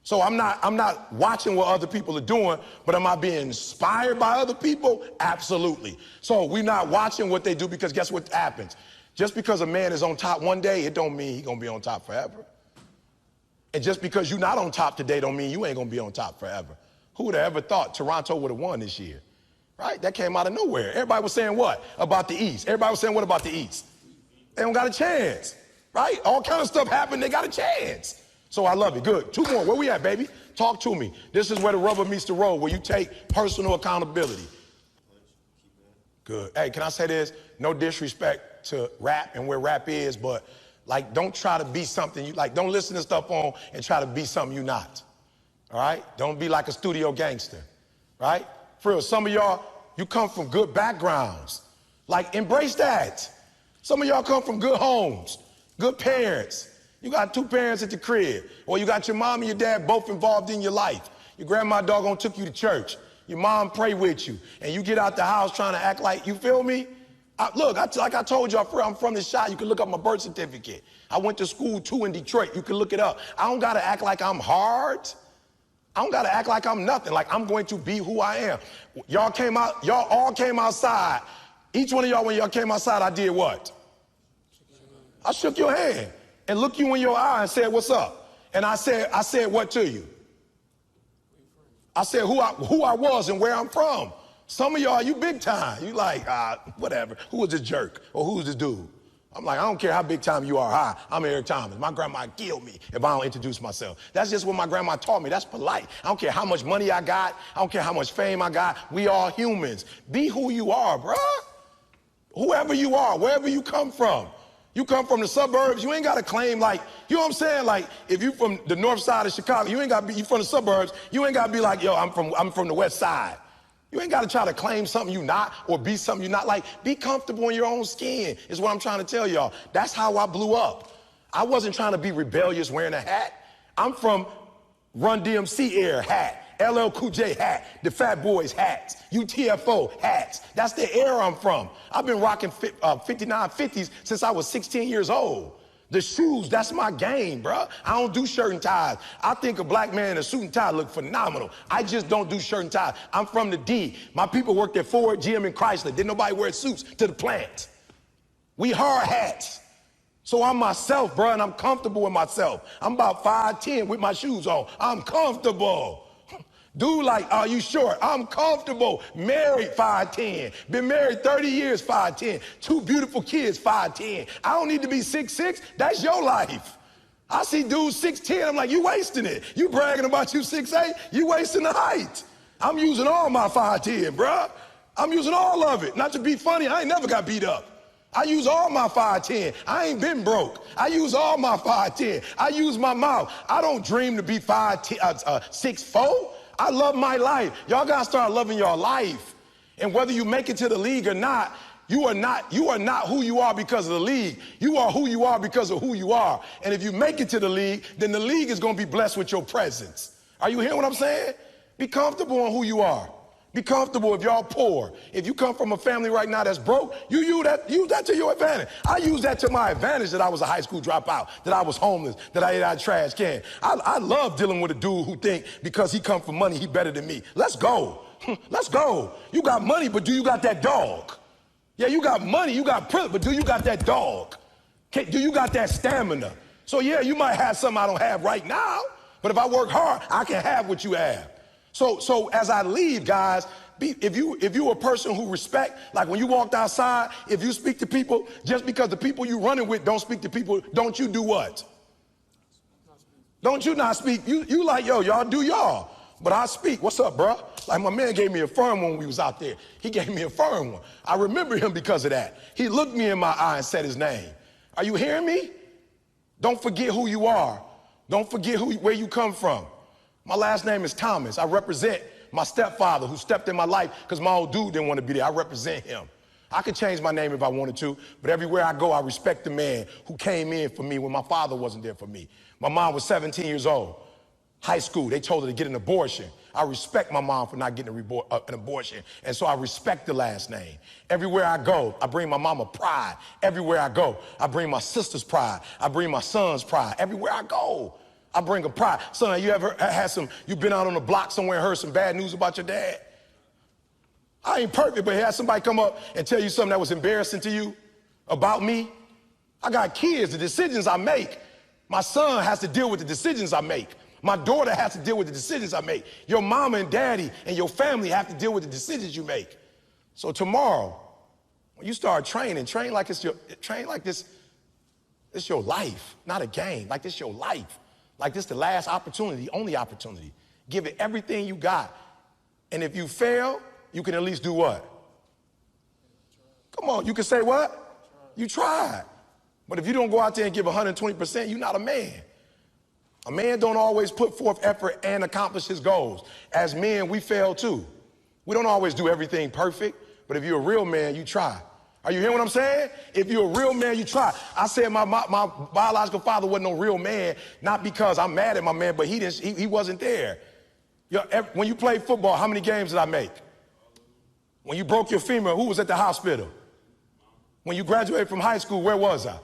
So I'm not watching what other people are doing, but am I being inspired by other people? Absolutely. So we're not watching what they do because guess what happens? Just because a man is on top one day, it don't mean he's gonna be on top forever. And just because you're not on top today don't mean you ain't gonna be on top forever. Who would have ever thought Toronto would have won this year? Right? That came out of nowhere. Everybody was saying what about the East? Everybody was saying what about the East? They don't got a chance, right? All kind of stuff happened, they got a chance. So I love it. Good. 2 more. Where we at, baby? Talk to me. This is where the rubber meets the road, where you take personal accountability. Good. Hey, can I say this? No disrespect to rap and where rap is, but like, don't try to be something you like. Don't listen to stuff on and try to be something you're not. All right? Don't be like a studio gangster. Right? For real, some of y'all, you come from good backgrounds. Like, embrace that. Some of y'all come from good homes, good parents. You got 2 parents at the crib, or you got your mom and your dad both involved in your life. Your grandma doggone took you to church. Your mom prayed with you, and you get out the house trying to act like, you feel me? Like I told you, I'm from the shop. You can look up my birth certificate. I went to school too in Detroit. You can look it up. I don't gotta act like I'm hard. I don't gotta act like I'm nothing. Like I'm going to be who I am. Y'all all came outside. Each one of y'all, when y'all came outside, I did what? I shook your hand and looked you in your eye and said, what's up? And I said what to you? I said who I was and where I'm from. Some of y'all, you big time. You like, whatever. Who was this jerk? Or who's this dude? I'm like, I don't care how big time you are. Hi, I'm Eric Thomas. My grandma would kill me if I don't introduce myself. That's just what my grandma taught me. That's polite. I don't care how much money I got. I don't care how much fame I got. We all humans. Be who you are, bruh. Whoever you are, wherever you come from. You come from the suburbs, you ain't got to claim like, you know what I'm saying? Like, if you from the north side of Chicago, you ain't got to be, you from the suburbs, you ain't got to be like, yo, I'm from the west side. You ain't got to try to claim something you not or be something you not. Like, be comfortable in your own skin is what I'm trying to tell y'all. That's how I blew up. I wasn't trying to be rebellious wearing a hat. I'm from Run DMC era hat, LL Cool J hat, the Fat Boys hats, UTFO hats. That's the era I'm from. I've been rocking 5950s since I was 16 years old. The shoes, that's my game, bro. I don't do shirt and ties. I think a black man in a suit and tie look phenomenal. I just don't do shirt and ties. I'm from the D. My people worked at Ford, GM, and Chrysler. Didn't nobody wear suits to the plant. We hard hats. So I'm myself, bro, and I'm comfortable with myself. I'm about 5'10" with my shoes on. I'm comfortable. Dude, like, are you short? I'm comfortable. Married 5'10". Been married 30 years, 5'10". 2 beautiful kids, 5'10". I don't need to be 6'6". That's your life. I see dudes 6'10". I'm like, you wasting it. You bragging about you 6'8". You wasting the height. I'm using all my 5'10", bro. I'm using all of it. Not to be funny, I ain't never got beat up. I use all my 5'10". I ain't been broke. I use all my 5'10". I use my mouth. I don't dream to be 6'4". I love my life. Y'all gotta start loving your life. And whether you make it to the league or not, you are not who you are because of the league. You are who you are because of who you are. And if you make it to the league, then the league is gonna be blessed with your presence. Are you hearing what I'm saying? Be comfortable on who you are. Be comfortable if y'all poor. If you come from a family right now that's broke, you use that to your advantage. I use that to my advantage that I was a high school dropout, that I was homeless, that I ate out of trash can. I love dealing with a dude who think because he come from money, he better than me. Let's go. Let's go. You got money, but do you got that dog? Yeah, you got money, you got privilege, but do you got that dog? Do you got that stamina? So yeah, you might have something I don't have right now, but if I work hard, I can have what you have. So as I leave, guys, if you a person who respect, like when you walked outside, if you speak to people, just because the people you running with don't speak to people, don't you do what? Don't you not speak? You like, yo, y'all do y'all. But I speak. What's up, bro? Like my man gave me a firm one when we was out there. He gave me a firm one. I remember him because of that. He looked me in my eye and said his name. Are you hearing me? Don't forget who you are. Don't forget where you come from. My last name is Thomas. I represent my stepfather who stepped in my life because my old dude didn't want to be there. I represent him. I could change my name if I wanted to, but everywhere I go, I respect the man who came in for me when my father wasn't there for me. My mom was 17 years old. High school, they told her to get an abortion. I respect my mom for not getting an abortion, and so I respect the last name. Everywhere I go, I bring my mama pride. Everywhere I go, I bring my sister's pride. I bring my son's pride. Everywhere I go, I bring a pride. Son, you ever had you been out on the block somewhere and heard some bad news about your dad? I ain't perfect, but had somebody come up and tell you something that was embarrassing to you about me? I got kids, the decisions I make. My son has to deal with the decisions I make. My daughter has to deal with the decisions I make. Your mama and daddy and your family have to deal with the decisions you make. So tomorrow, when you start training, train like this, it's your life, not a game, like this your life. Like this the last opportunity, the only opportunity. Give it everything you got. And if you fail, you can at least do what? Come on, you can say what? You tried. But if you don't go out there and give 120%, you're not a man. A man don't always put forth effort and accomplish his goals. As men, we fail too. We don't always do everything perfect, but if you're a real man, you try. Are you hearing what I'm saying? If you're a real man, you try. I said my biological father wasn't no real man, not because I'm mad at my man, but he wasn't there. When you played football, how many games did I make? When you broke your femur, who was at the hospital? When you graduated from high school, where was I?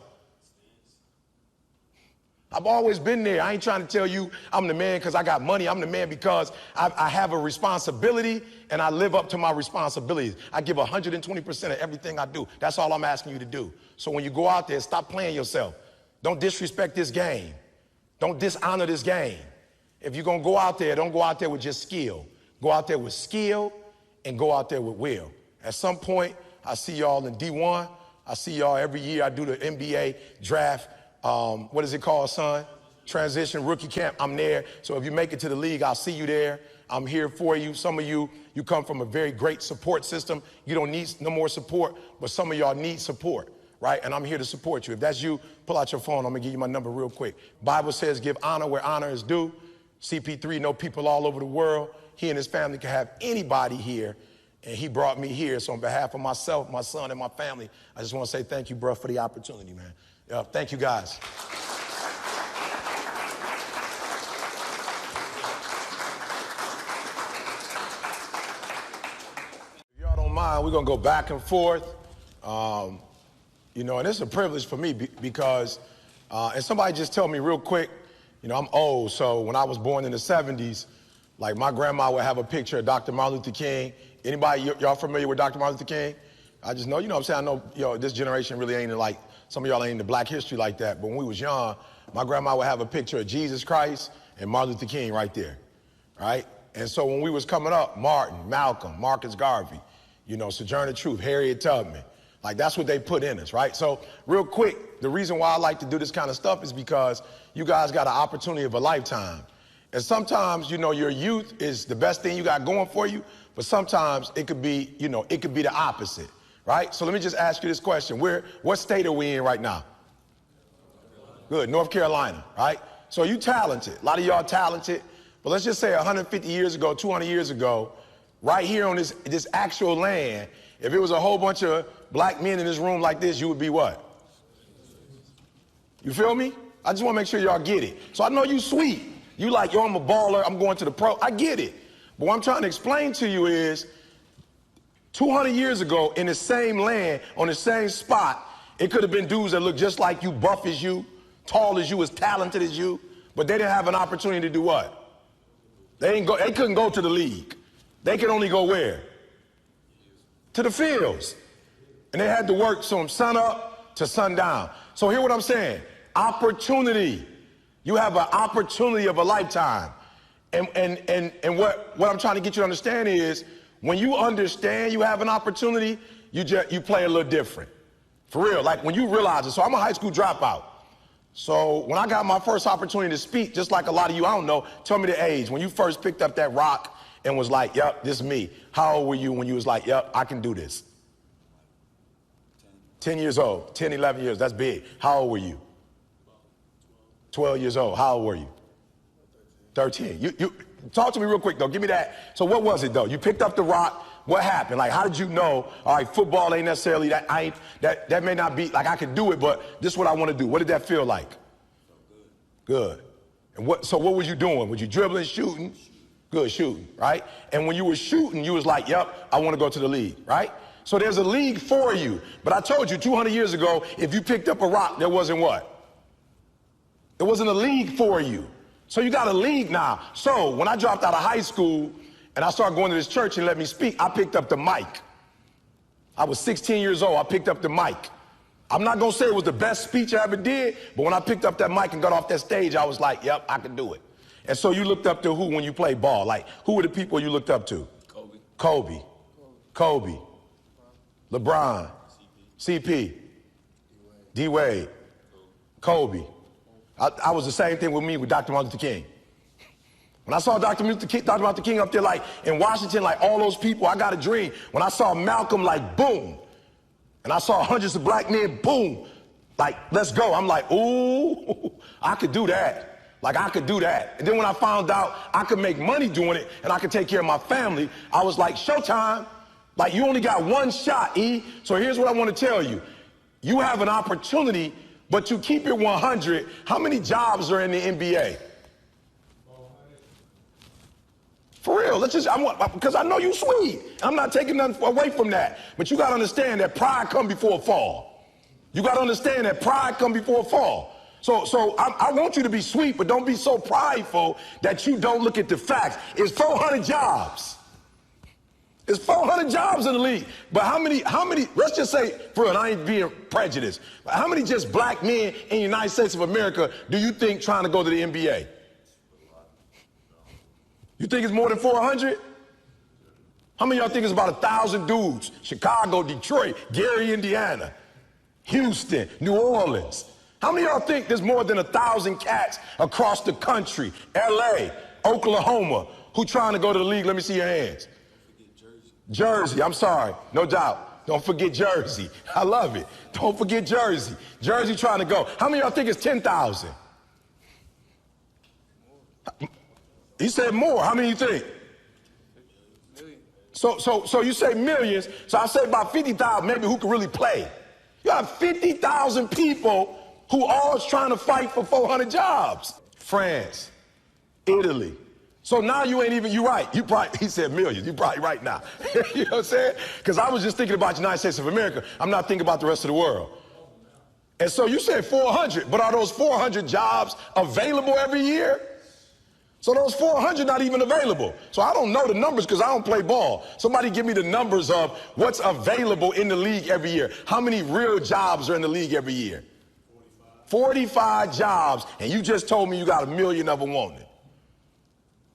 I've always been there. I ain't trying to tell you I'm the man because I got money. I'm the man because I have a responsibility and I live up to my responsibilities. I give 120% of everything I do. That's all I'm asking you to do. So when you go out there, stop playing yourself. Don't disrespect this game. Don't dishonor this game. If you're going to go out there, don't go out there with just skill. Go out there with skill and go out there with will. At some point, I see y'all in D1. I see y'all every year. I do the NBA draft. What is it called, son? Transition rookie camp. I'm there. So if you make it to the league, I'll see you there. I'm here for you. Some of you come from a very great support system. You don't need no more support, but some of y'all need support. right? And I'm here to support you. If that's you, pull out your phone. I'm gonna give you my number real quick. Bible says give honor where honor is due. CP3 know people all over the world. He and his family can have anybody here, and he brought me here. So on behalf of myself, my son, and my family, I just want to say thank you, bro, for the opportunity, man. Thank you, guys. If y'all don't mind, we're gonna go back and forth. You know, and it's a privilege for me because, and somebody just tell me real quick, you know, I'm old, so when I was born in the 70s, like my grandma would have a picture of Dr. Martin Luther King. Anybody, y'all familiar with Dr. Martin Luther King? I just know, you know what I'm saying? I know, you know, this generation really ain't like, some of y'all ain't into black history like that, but when we was young, my grandma would have a picture of Jesus Christ and Martin Luther King right there, right? And so when we was coming up, Martin, Malcolm, Marcus Garvey, you know, Sojourner Truth, Harriet Tubman, like that's what they put in us, right? So real quick, the reason why I like to do this kind of stuff is because you guys got an opportunity of a lifetime. And sometimes, you know, your youth is the best thing you got going for you, but sometimes it could be, you know, it could be the opposite, right? So let me just ask you this question. What state are we in right now? Good, North Carolina, right? So you talented, a lot of y'all talented, but let's just say 150 years ago, 200 years ago, right here on this actual land, if it was a whole bunch of black men in this room like this, you would be what? You feel me? I just want to make sure y'all get it. So I know you sweet. You like, yo, I'm a baller, I'm going to the pro. I get it. But what I'm trying to explain to you is 200 years ago in the same land, on the same spot, it could have been dudes that look just like you, buff as you, tall as you, as talented as you, but they didn't have an opportunity to do what? They couldn't go to the league. They could only go where? To the fields. And they had to work from sun up to sundown. So hear what I'm saying. Opportunity. You have an opportunity of a lifetime. And what I'm trying to get you to understand is when you understand you have an opportunity, you play a little different. For real, like when you realize it. So I'm a high school dropout. So when I got my first opportunity to speak, just like a lot of you, I don't know, tell me the age. When you first picked up that rock and was like, yep, this is me. How old were you when you was like, yep, I can do this? 10 years old, 10, 11 years, that's big. How old were you? 12 years old. How old were you? 13. You talk to me real quick though. Give me that. So what was it though? You picked up the rock. What happened? Like, how did you know? All right, football ain't necessarily that. That may not be like I could do it, but this is what I want to do. What did that feel like? Good. And so what was you doing? Was you dribbling, shooting? Good, shooting, right? And when you were shooting, you was like, yep, I want to go to the league, right? So there's a league for you. But I told you 200 years ago, if you picked up a rock, there wasn't what? There wasn't a league for you. So you got a league now. So when I dropped out of high school and I started going to this church and let me speak, I picked up the mic. I was 16 years old, I picked up the mic. I'm not gonna say it was the best speech I ever did, but when I picked up that mic and got off that stage, I was like, yep, I can do it. And so you looked up to who when you played ball? Like, who were the people you looked up to? Kobe. LeBron. CP. D-Wade. Kobe. I was the same thing with me with Dr. Martin Luther King. When I saw Dr. Martin King up there like in Washington, like all those people, I got a dream. When I saw Malcolm, like boom. And I saw hundreds of black men, boom. Like, let's go. I'm like, ooh, I could do that. Like, I could do that. And then when I found out I could make money doing it and I could take care of my family, I was like, showtime. Like, you only got one shot, E. So here's what I want to tell you. You have an opportunity, but to keep it 100, how many jobs are in the NBA? For real, because I know you sweet. I'm not taking nothing away from that. But you got to understand that pride come before a fall. You got to understand that pride come before a fall. So I want you to be sweet, but don't be so prideful that you don't look at the facts. It's 400 jobs. It's 400 jobs in the league. But how many, let's just say, for real, I ain't being prejudiced, but how many just black men in the United States of America do you think trying to go to the NBA? You think it's more than 400? How many of y'all think it's about 1,000 dudes? Chicago, Detroit, Gary, Indiana, Houston, New Orleans. How many of y'all think there's more than 1,000 cats across the country, LA, Oklahoma, who trying to go to the league? Let me see your hands. Jersey, I'm sorry, no doubt. Don't forget Jersey. I love it. Don't forget Jersey. Jersey trying to go. How many of y'all think it's 10,000? He said more. How many you think? So you say millions. So I say about 50,000 maybe who can really play. You have 50,000 people who all is trying to fight for 400 jobs. France, Italy. So now you ain't even, you right. You probably, he said millions. You probably right now. You know what I'm saying? Because I was just thinking about the United States of America. I'm not thinking about the rest of the world. And so you said 400, but are those 400 jobs available every year? So those 400 not even available. So I don't know the numbers because I don't play ball. Somebody give me the numbers of what's available in the league every year. How many real jobs are in the league every year? 45 jobs, and you just told me you got 1 million of them wanting.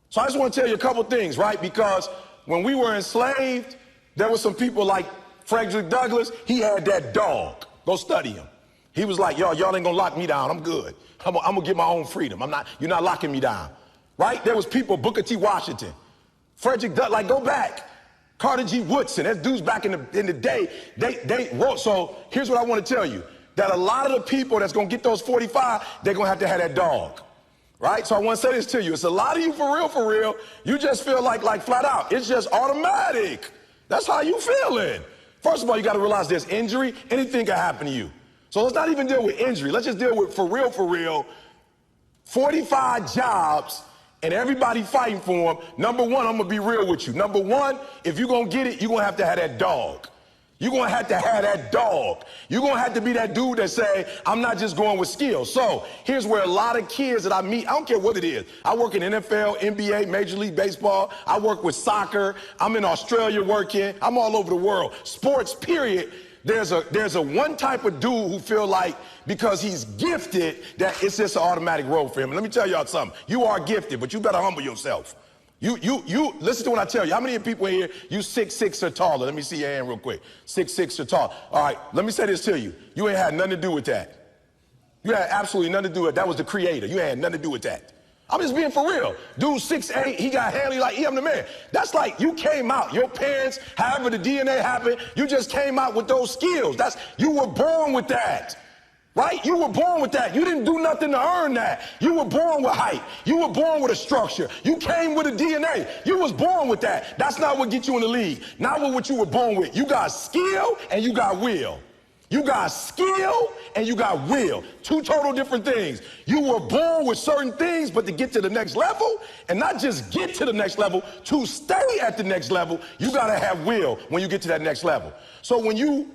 So I just want to tell you a couple things, right? Because when we were enslaved, there were some people like Frederick Douglass. He had that dog. Go study him. He was like, y'all ain't gonna lock me down. I'm good. I'm gonna get my own freedom. You're not locking me down, right? There was people, Booker T. Washington, Frederick Douglass, like go back. Carter G. Woodson, that dudes back in the day, they wrote. So here's what I want to tell you, that a lot of the people that's gonna get those 45, they're gonna have to have that dog. Right? So I want to say this to you. It's a lot of you for real. You just feel like flat out. It's just automatic. That's how you feeling. First of all, you got to realize there's injury. Anything can happen to you. So let's not even deal with injury. Let's just deal with for real. 45 jobs and everybody fighting for them. Number one, I'm going to be real with you. Number one, if you're going to get it, you're going to have that dog. You're going to have that dog. You're going to have to be that dude that say, I'm not just going with skill. So here's where a lot of kids that I meet, I don't care what it is. I work in NFL, NBA, Major League Baseball. I work with soccer. I'm in Australia working. I'm all over the world. Sports, period. There's a one type of dude who feel like because he's gifted that it's just an automatic road for him. And let me tell y'all something. You are gifted, but you better humble yourself. You listen to what I tell you. How many people in here, you 6'6" or taller? Let me see your hand real quick. 6'6" or taller. All right, let me say this to you. You ain't had nothing to do with that. You had absolutely nothing to do with it. That was the creator. You had nothing to do with that. I'm just being for real. Dude 6'8", he got Haley like I'm the man. That's like you came out. Your parents, however the DNA happened, you just came out with those skills. You were born with that. Right? You were born with that. You didn't do nothing to earn that. You were born with height. You were born with a structure. You came with a DNA. You was born with that. That's not what gets you in the league. Not what you were born with. You got skill and you got will. You got skill and you got will. Two total different things. You were born with certain things, but to get to the next level, and not just get to the next level, to stay at the next level, you got to have will when you get to that next level. So when you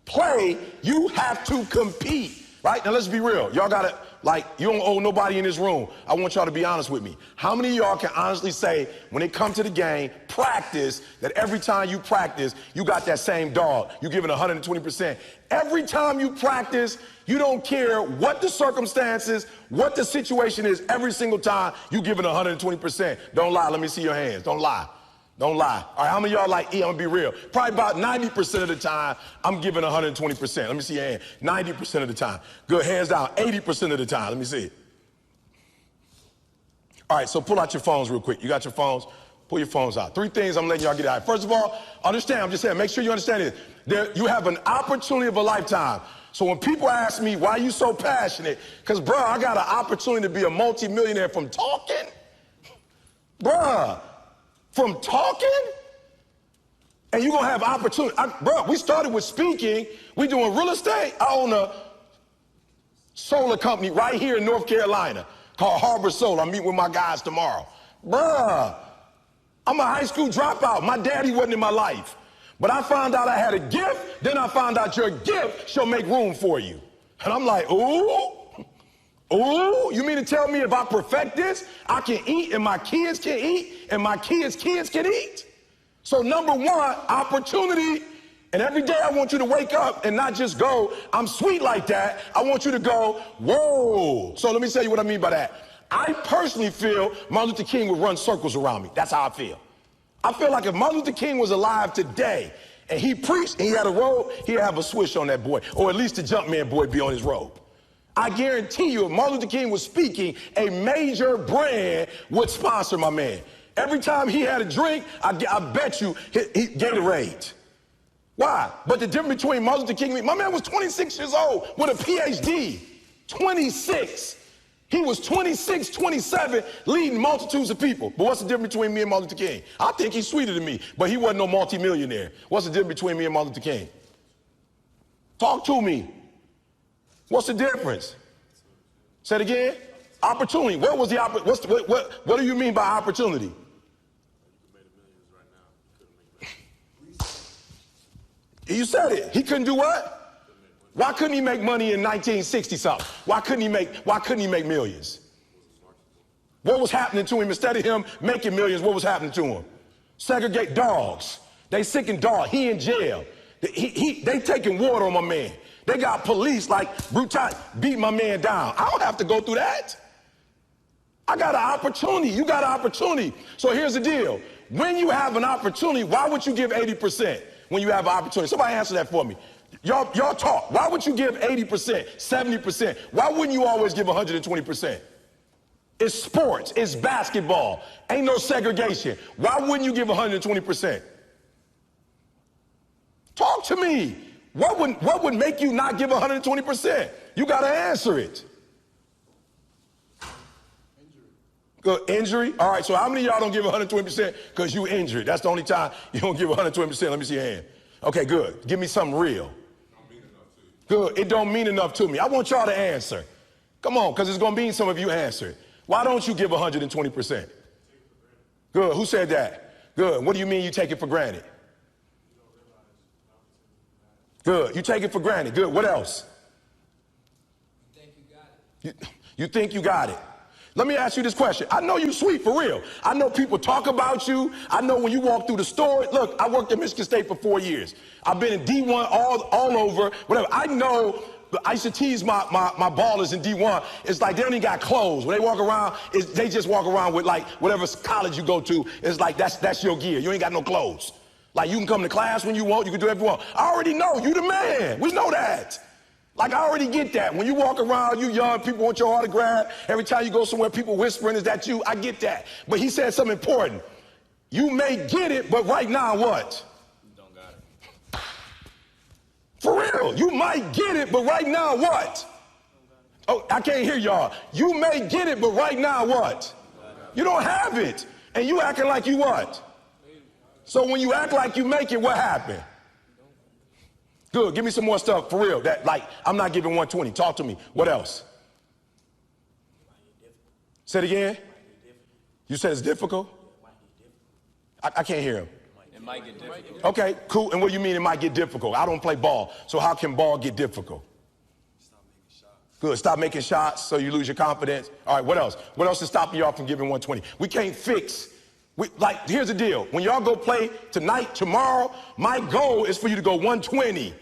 play, you have to compete. Right? Now, let's be real. Y'all got to, you don't owe nobody in this room. I want y'all to be honest with me. How many of y'all can honestly say, when it comes to the game, practice, that every time you practice, you got that same dog? You giving 120%. Every time you practice, you don't care what the circumstances, what the situation is, every single time, you giving 120%. Don't lie. Let me see your hands. Don't lie. Don't lie. All right, how many of y'all like, I'm gonna be real. Probably about 90% of the time, I'm giving 120%. Let me see your hand. 90% of the time. Good, hands down. 80% of the time. Let me see it. All right, so pull out your phones real quick. You got your phones? Pull your phones out. 3 things I'm letting y'all get out. First of all, understand, I'm just saying, make sure you understand this. You have an opportunity of a lifetime. So when people ask me, why are you so passionate? Because, bro, I got an opportunity to be a multimillionaire from talking. Bruh. From talking, and you're going to have opportunity. Bro, we started with speaking. We doing real estate. I own a solar company right here in North Carolina called Harbor Solar. I'm meeting with my guys tomorrow. Bruh, I'm a high school dropout. My daddy wasn't in my life. But I found out I had a gift. Then I found out your gift shall make room for you. And I'm like, ooh. Oh, you mean to tell me if I perfect this, I can eat and my kids can eat and my kids' kids can eat? So number one, opportunity. And every day I want you to wake up and not just go, I'm sweet like that. I want you to go, whoa. So let me tell you what I mean by that. I personally feel Martin Luther King would run circles around me. That's how I feel. I feel like if Martin Luther King was alive today and he preached and he had a robe, he'd have a switch on that boy, or at least the Jumpman boy be on his robe. I guarantee you, if Martin Luther King was speaking, a major brand would sponsor my man. Every time he had a drink, I bet you, he Gatorade. Why? But the difference between Martin Luther King, my man was 26 years old with a PhD. 26. He was 26, 27, leading multitudes of people. But what's the difference between me and Martin Luther King? I think he's sweeter than me, but he wasn't no multimillionaire. What's the difference between me and Martin Luther King? Talk to me. What's the difference? Say it again. Opportunity. What was the what do you mean by opportunity? You said it. He couldn't do what? Why couldn't he make money in 1960 something? Why couldn't he make millions? What was happening to him? Instead of him making millions, what was happening to him? Segregate dogs. They sicking dogs. He in jail. They taking water on my man. They got police like brutality, beat my man down. I don't have to go through that. I got an opportunity. You got an opportunity. So here's the deal. When you have an opportunity, why would you give 80% when you have an opportunity? Somebody answer that for me. Y'all talk. Why would you give 80%, 70%? Why wouldn't you always give 120%? It's sports. It's basketball. Ain't no segregation. Why wouldn't you give 120%? Talk to me. What would make you not give 120%? You got to answer it. Good. Injury? All right, so how many of y'all don't give 120% because you injured? That's the only time you don't give 120%. Let me see your hand. Okay, good. Give me something real. Good. It don't mean enough to me. I want y'all to answer. Come on, because it's going to mean some of you answer. Why don't you give 120%? Good. Who said that? Good. What do you mean you take it for granted? Good. You take it for granted. Good. What else? You think you got it. You think you got it. Let me ask you this question. I know you sweet for real. I know people talk about you. I know when you walk through the store. Look, I worked at Michigan State for 4 years. I've been in D1 all over, whatever. I know, I used to tease my ballers in D1. It's like they don't even got clothes. When they walk around, they just walk around with like whatever college you go to. It's like that's your gear. You ain't got no clothes. Like you can come to class when you want. You can do whatever you want. I already know. You the man. We know that. Like, I already get that. When you walk around, you young, people want your autograph. Every time you go somewhere, people whispering, is that you? I get that. But he said something important. You may get it, but right now what? You don't got it. For real. You might get it, but right now what? Oh, I can't hear y'all. You may get it, but right now what? You don't have it. And you acting like you what? So when you act like you make it, what happened? Good. Give me some more stuff for real. That like I'm not giving 120. Talk to me. What else? Say it again. You said it's difficult? I can't hear him. It might get difficult. Okay, cool. And what do you mean it might get difficult? I don't play ball. So how can ball get difficult? Stop making shots. Good. Stop making shots so you lose your confidence. All right, what else? What else is stopping y'all from giving 120? We can't fix. Here's the deal. When y'all go play tonight, tomorrow, my goal is for you to go 120.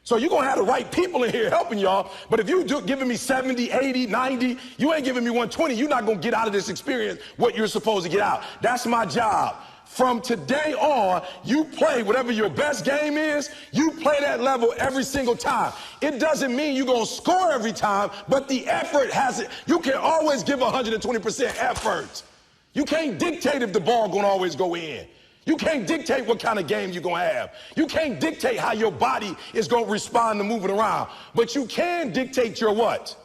So you're going to have the right people in here helping y'all. But if you giving me 70, 80, 90, you ain't giving me 120. You're not going to get out of this experience what you're supposed to get out. That's my job. From today on, you play whatever your best game is. You play that level every single time. It doesn't mean you're going to score every time, but the effort has it. You can always give 120% effort. You can't dictate if the ball going to always go in. You can't dictate what kind of game you're going to have. You can't dictate how your body is going to respond to moving around. But you can dictate your what?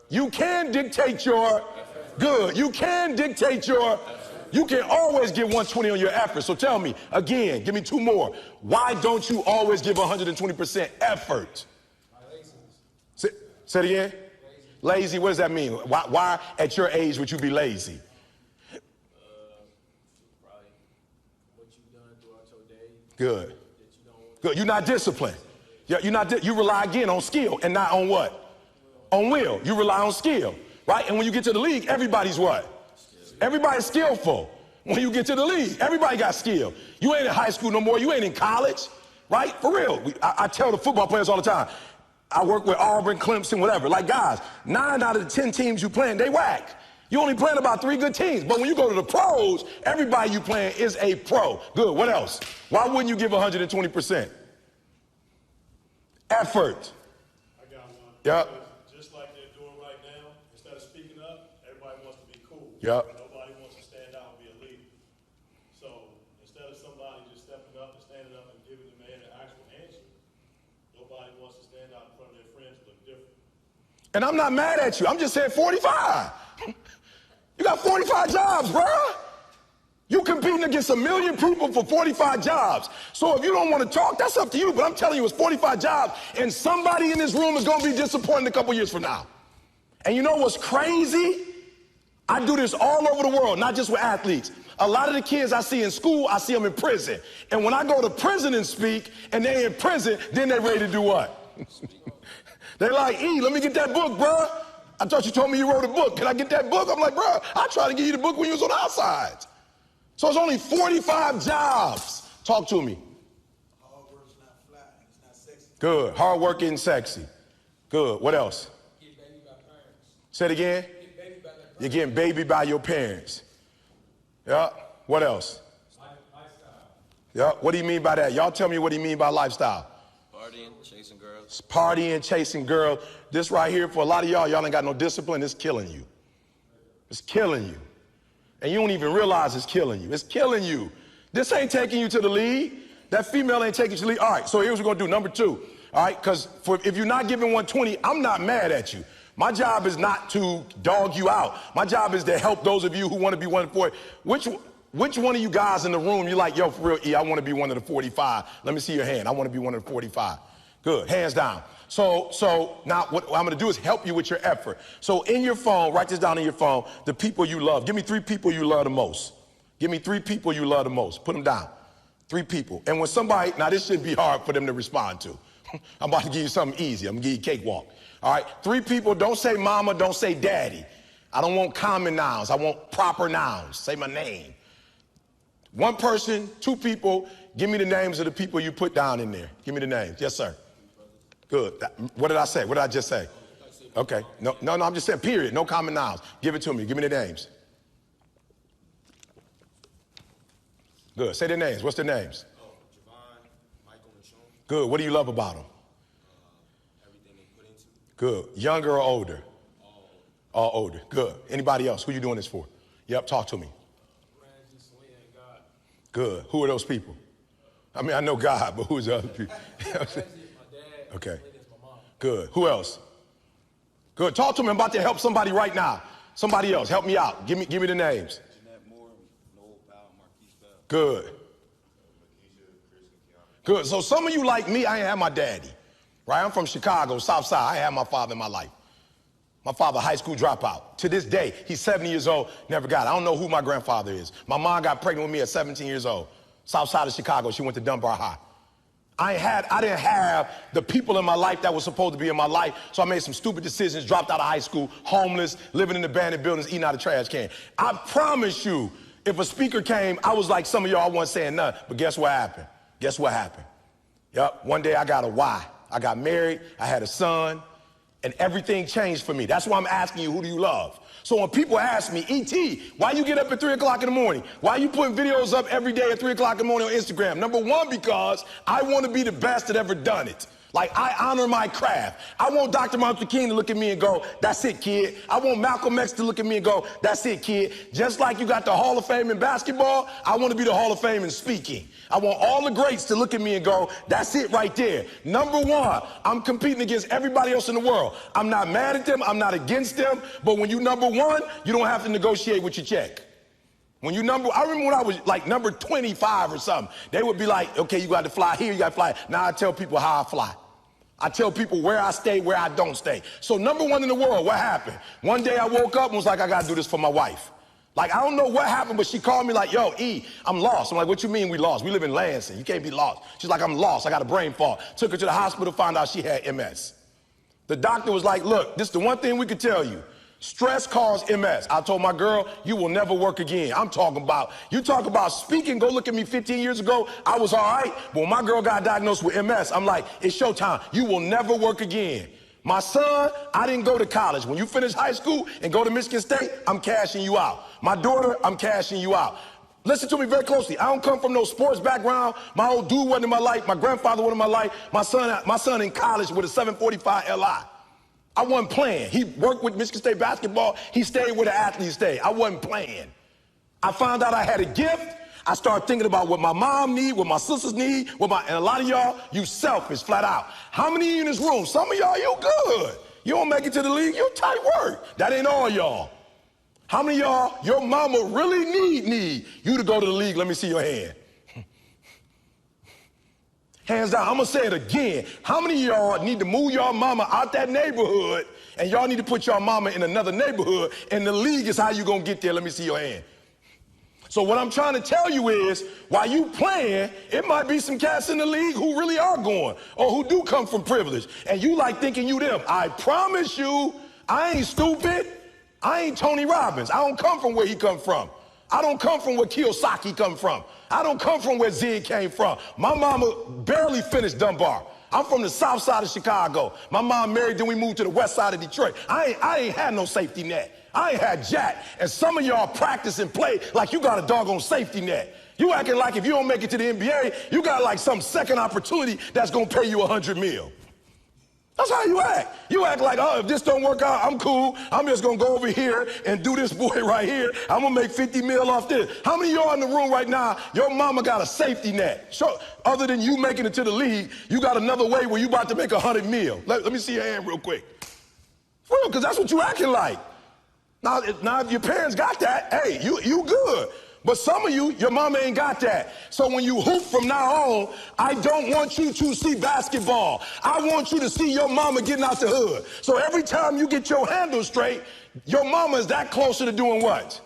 You can dictate your good. You can dictate your, you can always give 120 on your effort. So tell me, again, give me two more. Why don't you always give 120% effort? Say it again. Lazy, what does that mean? Why at your age would you be lazy? Good. Good. You're not disciplined. You rely again on skill and not on what? On will. You rely on skill, right? And when you get to the league, everybody's what? Everybody's skillful. When you get to the league, everybody got skill. You ain't in high school no more. You ain't in college, right? For real. I tell the football players all the time. I work with Auburn, Clemson, whatever. Like, guys, 9 out of the 10 teams you playing, they whack. You only playing about 3 good teams. But when you go to the pros, everybody you playing is a pro. Good. What else? Why wouldn't you give 120%? Effort. I got one. Yep. Just like they're doing right now, instead of speaking up, everybody wants to be cool. Yep. Nobody wants to stand out and be a leader. So instead of somebody just stepping up and standing up and giving them And I'm not mad at you. I'm just saying 45. You got 45 jobs, bruh. You competing against 1 million people for 45 jobs. So if you don't want to talk, that's up to you. But I'm telling you, it's 45 jobs. And somebody in this room is going to be disappointed a couple years from now. And you know what's crazy? I do this all over the world, not just with athletes. A lot of the kids I see in school, I see them in prison. And when I go to prison and speak, and they in prison, then they're ready to do what? They're like, E, let me get that book, bruh. I thought you told me you wrote a book. Can I get that book? I'm like, bruh, I tried to give you the book when you was on the outside. So it's only 45 jobs. Talk to me. Hard work's not flat, and it's not sexy. Good. Hard work and sexy. Good. What else? Get baby by parents. Say it again. Get baby by their parents. You're getting baby by your parents. Yeah. What else? Lifestyle. Yeah. What do you mean by that? Y'all tell me what do you mean by lifestyle? Partying, chasing girls. Partying, chasing girls. This right here, for a lot of y'all ain't got no discipline. It's killing you. It's killing you. And you don't even realize it's killing you. It's killing you. This ain't taking you to the lead. That female ain't taking you to the lead. All right, so here's what we're gonna do. Number 2, all right? Because if you're not giving 120, I'm not mad at you. My job is not to dog you out. My job is to help those of you who want to be 140. Which one of you guys in the room, you're like, yo, for real, E, I want to be one of the 45. Let me see your hand. I want to be one of the 45. Good, hands down. So now what I'm gonna do is help you with your effort. So in your phone, write this down in your phone, the people you love. Give me 3 people you love the most. Give me 3 people you love the most. Put them down. 3 people. And when somebody, now this shouldn't be hard for them to respond to. I'm about to give you something easy. I'm gonna give you a cakewalk. All right, 3 people, don't say mama, don't say daddy. I don't want common nouns, I want proper nouns. Say my name. 1 person, 2 people, give me the names of the people you put down in there. Give me the names. Yes, sir. Good. What did I say? What did I just say? Okay. No, I'm just saying, period. No common nouns. Give it to me. Give me the names. Good. Say their names. What's their names? Javon, Michael, and Sean. Good. What do you love about them? Everything they put into. Good. Younger or older? All older. Good. Anybody else? Who you doing this for? Yep, talk to me. Randy, Selena, and God. Good. Who are those people? I mean, I know God, but who's the other people? Okay. Good. Who else? Good. Talk to me. I'm about to help somebody right now. Somebody else. Help me out. Give me the names. Jeanette Moore, Noel Powell, Marquise Bell. Good. Good. So some of you like me, I ain't have my daddy. Right? I'm from Chicago, South Side. I ain't had my father in my life. My father, high school dropout. To this day, he's 70 years old, never got it. I don't know who my grandfather is. My mom got pregnant with me at 17 years old. South Side of Chicago. She went to Dunbar High. I didn't have the people in my life that were supposed to be in my life, so I made some stupid decisions, dropped out of high school, homeless, living in abandoned buildings, eating out of trash can. I promise you, if a speaker came, I was like some of y'all, I wasn't saying nothing, but guess what happened? Guess what happened? Yep, one day I got a why. I got married, I had a son, and everything changed for me. That's why I'm asking you, who do you love? So when people ask me, E.T., why you get up at 3 o'clock in the morning? Why you putting videos up every day at 3 o'clock in the morning on Instagram? Number 1, because I want to be the best that ever done it. Like, I honor my craft. I want Dr. Martin Luther King to look at me and go, that's it, kid. I want Malcolm X to look at me and go, that's it, kid. Just like you got the Hall of Fame in basketball, I want to be the Hall of Fame in speaking. I want all the greats to look at me and go, that's it right there. Number 1, I'm competing against everybody else in the world. I'm not mad at them, I'm not against them, but when you number 1, you don't have to negotiate with your check. When you I remember when I was like number 25 or something, they would be like, okay, you got to fly here, you got to fly. Now I tell people how I fly. I tell people where I stay, where I don't stay. So number 1 in the world, what happened? One day I woke up and was like, I gotta do this for my wife. Like, I don't know what happened, but she called me like, yo, E, I'm lost. I'm like, what you mean we lost? We live in Lansing, you can't be lost. She's like, I'm lost, I got a brain fog. Took her to the hospital, found out she had MS. The doctor was like, look, this is the one thing we could tell you. Stress caused MS. I told my girl, you will never work again. I'm talking about, you talk about speaking, go look at me 15 years ago, I was all right. But when my girl got diagnosed with MS, I'm like, it's showtime. You will never work again. My son, I didn't go to college. When you finish high school and go to Michigan State, I'm cashing you out. My daughter, I'm cashing you out. Listen to me very closely. I don't come from no sports background. My old dude wasn't in my life. My grandfather wasn't in my life. My son in college with a 745 LI. I wasn't playing. He worked with Michigan State basketball. He stayed where the athletes stayed. I wasn't playing. I found out I had a gift. I started thinking about what my mom need, what my sisters need, and a lot of y'all, you selfish, flat out. How many of you in this room? Some of y'all, you good. You don't make it to the league, you're tight work. That ain't all y'all. How many of y'all, your mama really need you to go to the league? Let me see your hand. Hands down, I'm gonna say it again. How many of y'all need to move your mama out that neighborhood and y'all need to put your mama in another neighborhood and the league is how you gonna get there? Let me see your hand. So what I'm trying to tell you is, while you playing, it might be some cats in the league who really are going or who do come from privilege. And you like thinking you them. I promise you, I ain't stupid. I ain't Tony Robbins. I don't come from where he come from. I don't come from where Kiyosaki come from. I don't come from where Zig came from. My mama barely finished Dunbar. I'm from the south side of Chicago. My mom married, then we moved to the west side of Detroit. I ain't had no safety net. I ain't had jack. And some of y'all practice and play like you got a doggone safety net. You acting like if you don't make it to the NBA, you got like some second opportunity that's gonna pay you $100 million. That's how you act. You act like, oh, if this don't work out, I'm cool. I'm just gonna go over here and do this boy right here. I'm gonna make 50 mil off this. How many of y'all in the room right now, your mama got a safety net? Sure, other than you making it to the league, you got another way where you about to make 100 mil. Let me see your hand real quick. For real, because that's what you acting like. Now, if your parents got that, hey, you good. But some of you, your mama ain't got that. So when you hoop from now on, I don't want you to see basketball. I want you to see your mama getting out the hood. So every time you get your handle straight, your mama is that closer to doing what?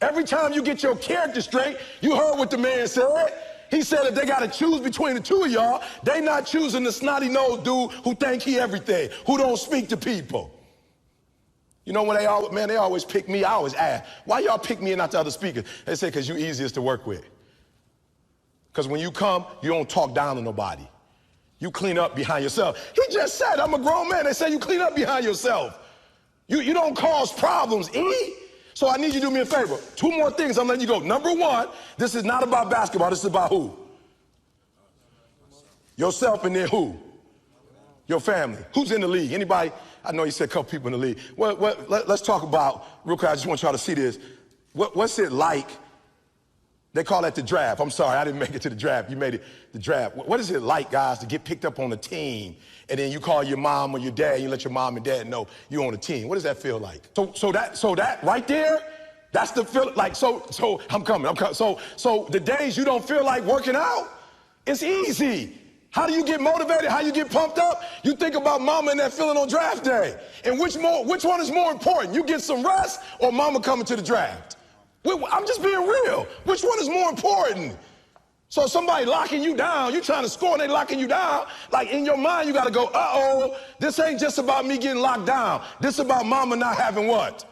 Every time you get your character straight, you heard what the man said. He said if they got to choose between the two of y'all, they not choosing the snotty-nosed dude who think he everything, who don't speak to people. You know, when they always pick me, I always ask, why y'all pick me and not the other speakers? They say, because you easiest to work with. Because when you come, you don't talk down to nobody. You clean up behind yourself. He just said, I'm a grown man. They say you clean up behind yourself. You don't cause problems, E. So I need you to do me a favor. 2 more things, I'm letting you go. Number 1, this is not about basketball. This is about who? Yourself, and then who? Your family. Who's in the league? Anybody? I know you said a couple people in the league. Let's talk about, real quick, I just want y'all to see this. What's it like? They call that the draft. I'm sorry, I didn't make it to the draft. You made it the draft. What is it like, guys, to get picked up on a team, and then you call your mom or your dad, and you let your mom and dad know you're on a team? What does that feel like? So that right there, that's the feel. Like, so I'm coming. So the days you don't feel like working out, it's easy. How do you get motivated? How you get pumped up? You think about mama and that feeling on draft day. And which one is more important? You get some rest or mama coming to the draft? I'm just being real. Which one is more important? So somebody locking you down, you trying to score and they locking you down, like in your mind you gotta go, uh-oh, this ain't just about me getting locked down. This is about mama not having what?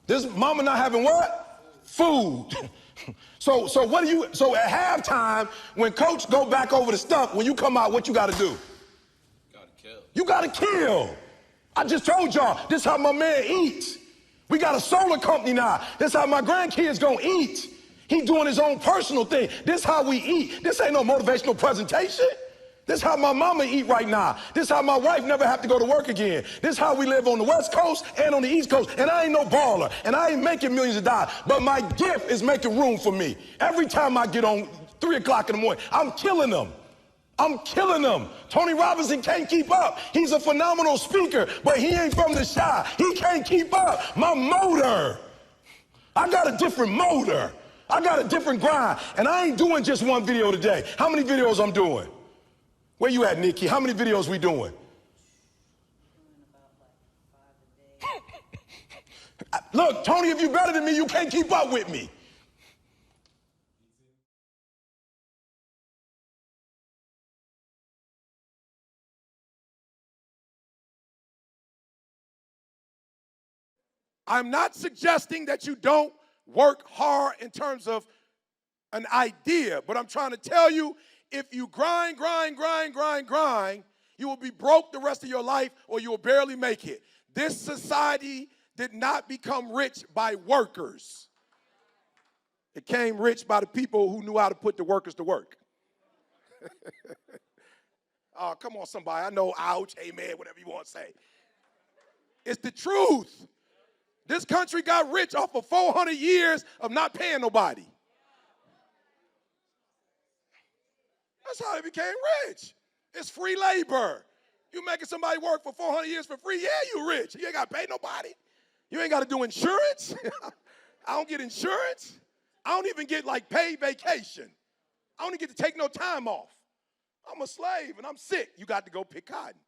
This mama not having what? Food. So at halftime, when coach go back over the stuff, when you come out, what you gotta do? Gotta kill. You gotta kill. I just told y'all, this is how my man eats. We got a solar company now. This is how my grandkids gonna eat. He doing his own personal thing. This is how we eat. This ain't no motivational presentation. This is how my mama eat right now. This is how my wife never have to go to work again. This is how we live on the West Coast and on the East Coast. And I ain't no baller. And I ain't making millions of dollars. But my gift is making room for me. Every time I get on 3 o'clock in the morning, I'm killing them. I'm killing them. Tony Robinson can't keep up. He's a phenomenal speaker, but he ain't from the Chi. He can't keep up. My motor. I got a different motor. I got a different grind. And I ain't doing just one video today. How many videos I'm doing? Where you at, Nikki? How many videos we doing? Look, Tony, if you're better than me, you can't keep up with me. I'm not suggesting that you don't work hard in terms of an idea, but I'm trying to tell you, if you grind, you will be broke the rest of your life or you will barely make it. This society did not become rich by workers. It came rich by the people who knew how to put the workers to work. Oh, come on, somebody. I know, ouch, amen, whatever you want to say. It's the truth. This country got rich off of 400 years of not paying nobody. That's how they became rich. It's free labor. You making somebody work for 400 years for free? Yeah, you rich. You ain't got to pay nobody. You ain't got to do insurance. I don't get insurance. I don't even get like paid vacation. I don't even get to take no time off. I'm a slave and I'm sick. You got to go pick cotton.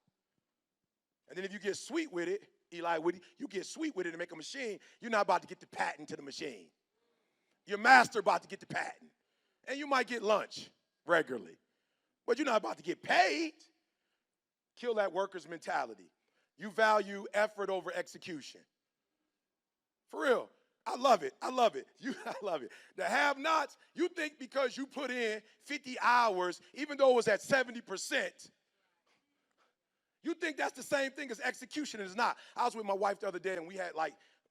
And then if you get sweet with it, Eli Whitty, you get sweet with it and make a machine, you're not about to get the patent to the machine. Your master about to get the patent. And you might get lunch regularly. But you're not about to get paid. Kill that worker's mentality. You value effort over execution. For real. I love it. I love it. I love it. The have-nots, you think because you put in 50 hours, even though it was at 70%, you think that's the same thing as execution. It's not. I was with my wife the other day, and we had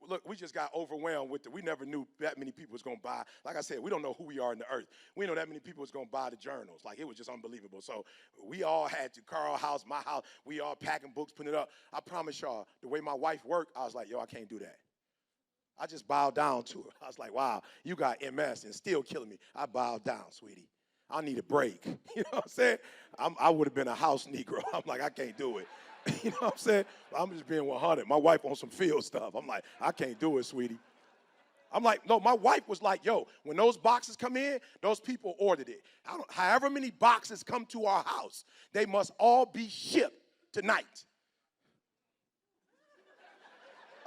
look, we just got overwhelmed with it. We never knew that many people was going to buy. Like I said, we don't know who we are in the earth. We know that many people was going to buy the journals. Like, it was just unbelievable. So we all had to, Carl house, my house, we all packing books, putting it up. I promise y'all, the way my wife worked, I was like, yo, I can't do that. I just bowed down to her. I was like, wow, you got MS and still killing me. I bowed down, sweetie. I need a break. You know what I'm saying? I would have been a house Negro. I'm like, I can't do it. You know what I'm saying? I'm just being 100. My wife on some field stuff. I'm like, I can't do it, sweetie. I'm like, no, my wife was like, yo, when those boxes come in, those people ordered it. However many boxes come to our house, they must all be shipped tonight.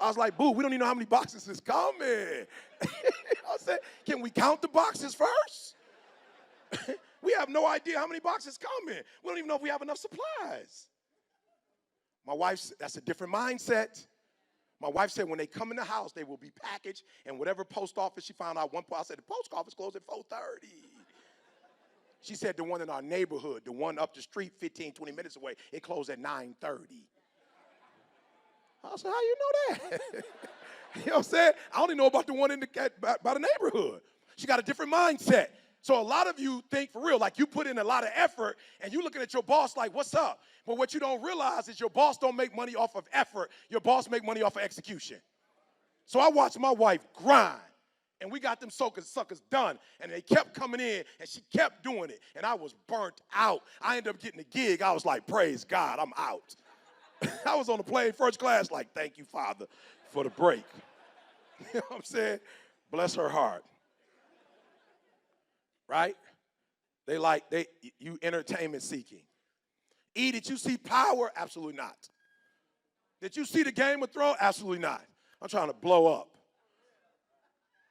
I was like, boo, we don't even know how many boxes is coming. I said, can we count the boxes first? We have no idea how many boxes coming. We don't even know if we have enough supplies. My wife, that's a different mindset. My wife said when they come in the house, they will be packaged, and whatever post office she found out one point, I said, the post office closed at 4:30. She said the one in our neighborhood, the one up the street 15, 20 minutes away, it closed at 9:30. I said, how you know that? You know what I'm saying? I only know about the one by the neighborhood. She got a different mindset. So a lot of you think for real, like you put in a lot of effort and you looking at your boss like, what's up? But what you don't realize is your boss don't make money off of effort. Your boss make money off of execution. So I watched my wife grind, and we got them suckers done, and they kept coming in, and she kept doing it, and I was burnt out. I ended up getting a gig. I was like, praise God, I'm out. I was on the plane first class like, thank you, Father, for the break. You know what I'm saying? Bless her heart. Right? You entertainment seeking. E, did you see Power? Absolutely not. Did you see the Game of Thrones? Absolutely not. I'm trying to blow up.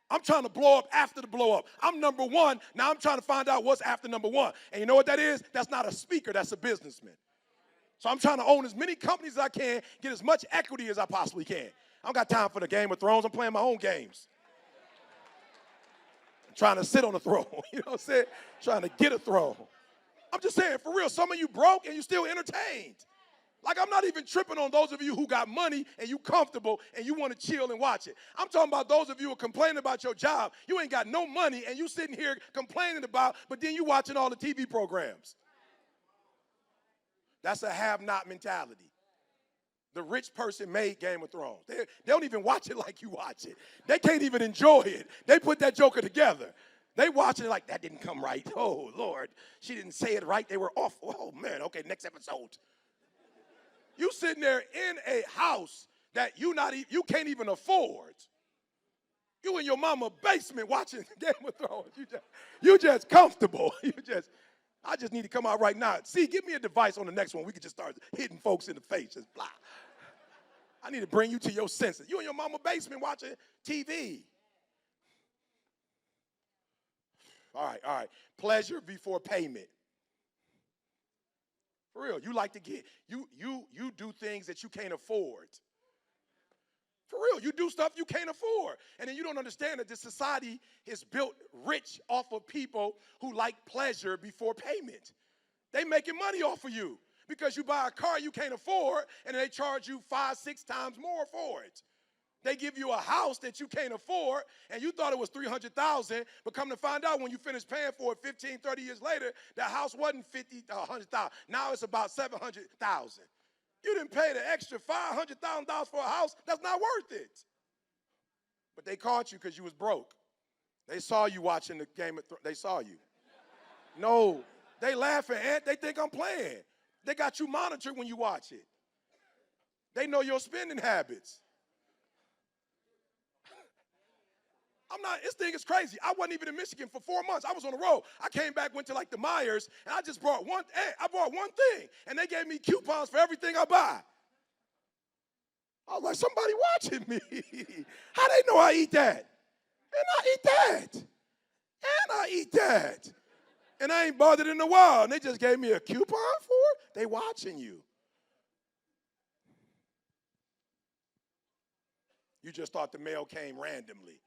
I'm trying to blow up after the blow up. I'm number one. Now I'm trying to find out what's after number one. And you know what that is? That's not a speaker. That's a businessman. So I'm trying to own as many companies as I can, get as much equity as I possibly can. I don't got time for the Game of Thrones. I'm playing my own games. I'm trying to sit on a throne. You know what I'm saying? Trying to get a throne. I'm just saying, for real, some of you broke and you still entertained. Like, I'm not even tripping on those of you who got money and you comfortable and you want to chill and watch it. I'm talking about those of you who are complaining about your job. You ain't got no money and you sitting here complaining about, but then you watching all the TV programs. That's a have-not mentality. The rich person made Game of Thrones. They don't even watch it like you watch it. They can't even enjoy it. They put that joker together. They watching it like, that didn't come right. Oh, Lord, she didn't say it right. They were off. Oh, man, okay, next episode. You sitting there in a house that you can't even afford. You in your mama basement watching Game of Thrones. You just comfortable. I just need to come out right now. See, give me a device on the next one. We can just start hitting folks in the face. Just blah. I need to bring you to your senses. You in your mama basement watching TV. All right. Pleasure before payment. For real, you like to get, you do things that you can't afford. For real, you do stuff you can't afford. And then you don't understand that this society is built rich off of people who like pleasure before payment. They making money off of you because you buy a car you can't afford and they charge you 5-6 times more for it. They give you a house that you can't afford, and you thought it was $300,000, but come to find out when you finish paying for it 15, 30 years later, that house wasn't $100,000. Now it's about $700,000. You didn't pay the extra $500,000 for a house. That's not worth it. But they caught you because you was broke. They saw you watching the Game of Thrones. They saw you. No, they laughing, Aunt. They think I'm playing. They got you monitored when you watch it. They know your spending habits. This thing is crazy. I wasn't even in Michigan for 4 months. I was on the road. I came back, went to like the Myers, and I just brought one thing, and they gave me coupons for everything I buy. I was like, somebody watching me. How they know I eat that? And I eat that. And I eat that. And I ain't bothered in a while. And they just gave me a coupon for it. They watching you. You just thought the mail came randomly.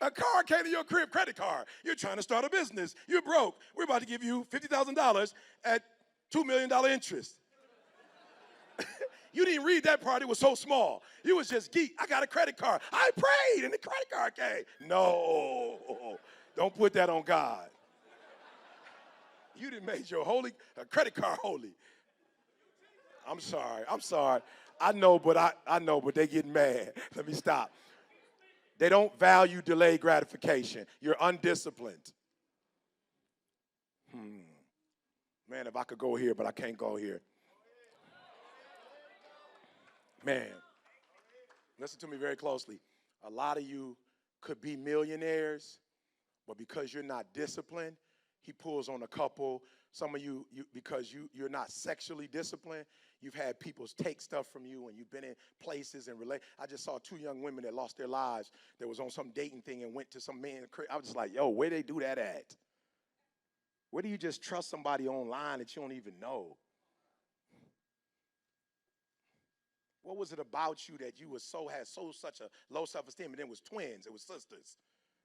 A car came to your crib, credit card. You're trying to start a business. You're broke. We're about to give you $50,000 at $2 million interest. You didn't read that part. It was so small. You was just geek. I got a credit card. I prayed and the credit card came. No, don't put that on God. You didn't make your credit card holy. I'm sorry. I know, but they getting mad. Let me stop. They don't value delayed gratification. You're undisciplined. Man, if I could go here, but I can't go here. Man, listen to me very closely. A lot of you could be millionaires, but because you're not disciplined, he pulls on a couple. Some of you because you're not sexually disciplined, you've had people take stuff from you, and you've been in places and relate. I just saw 2 young women that lost their lives that was on some dating thing and went to some man. I was just like, yo, where they do that at? Where do you just trust somebody online that you don't even know? What was it about you that you had such a low self-esteem, and then it was twins, it was sisters?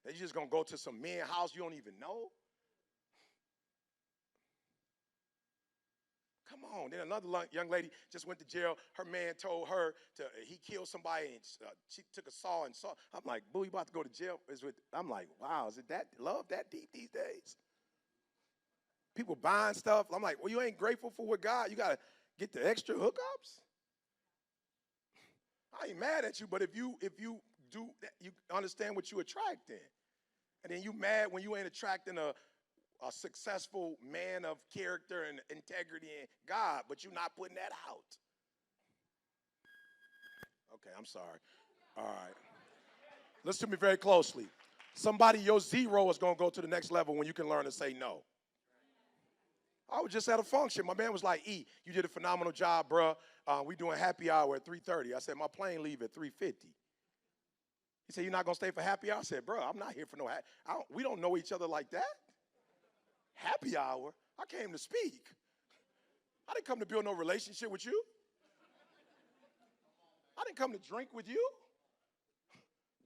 That you just gonna go to some man's house you don't even know? Come on. Then another young lady just went to jail. Her man told her he killed somebody, and she took a saw and saw. I'm like, boo, you about to go to jail? I'm like, wow, is it that love that deep these days? People buying stuff. I'm like, well, you ain't grateful for what God, you got to get the extra hookups? I ain't mad at you, but if you do that, you understand what you attracting. And then you mad when you ain't attracting a successful man of character and integrity and God, but you're not putting that out. Okay, I'm sorry. All right. Listen to me very closely. Your zero is going to go to the next level when you can learn to say no. I was just at a function. My man was like, E, you did a phenomenal job, bro. We doing happy hour at 3:30. I said, my plane leave at 3:50. He said, you're not going to stay for happy hour? I said, bro, I'm not here for no happy hour. We don't know each other like that. Happy hour? I came to speak. I didn't come to build no relationship with you. I didn't come to drink with you.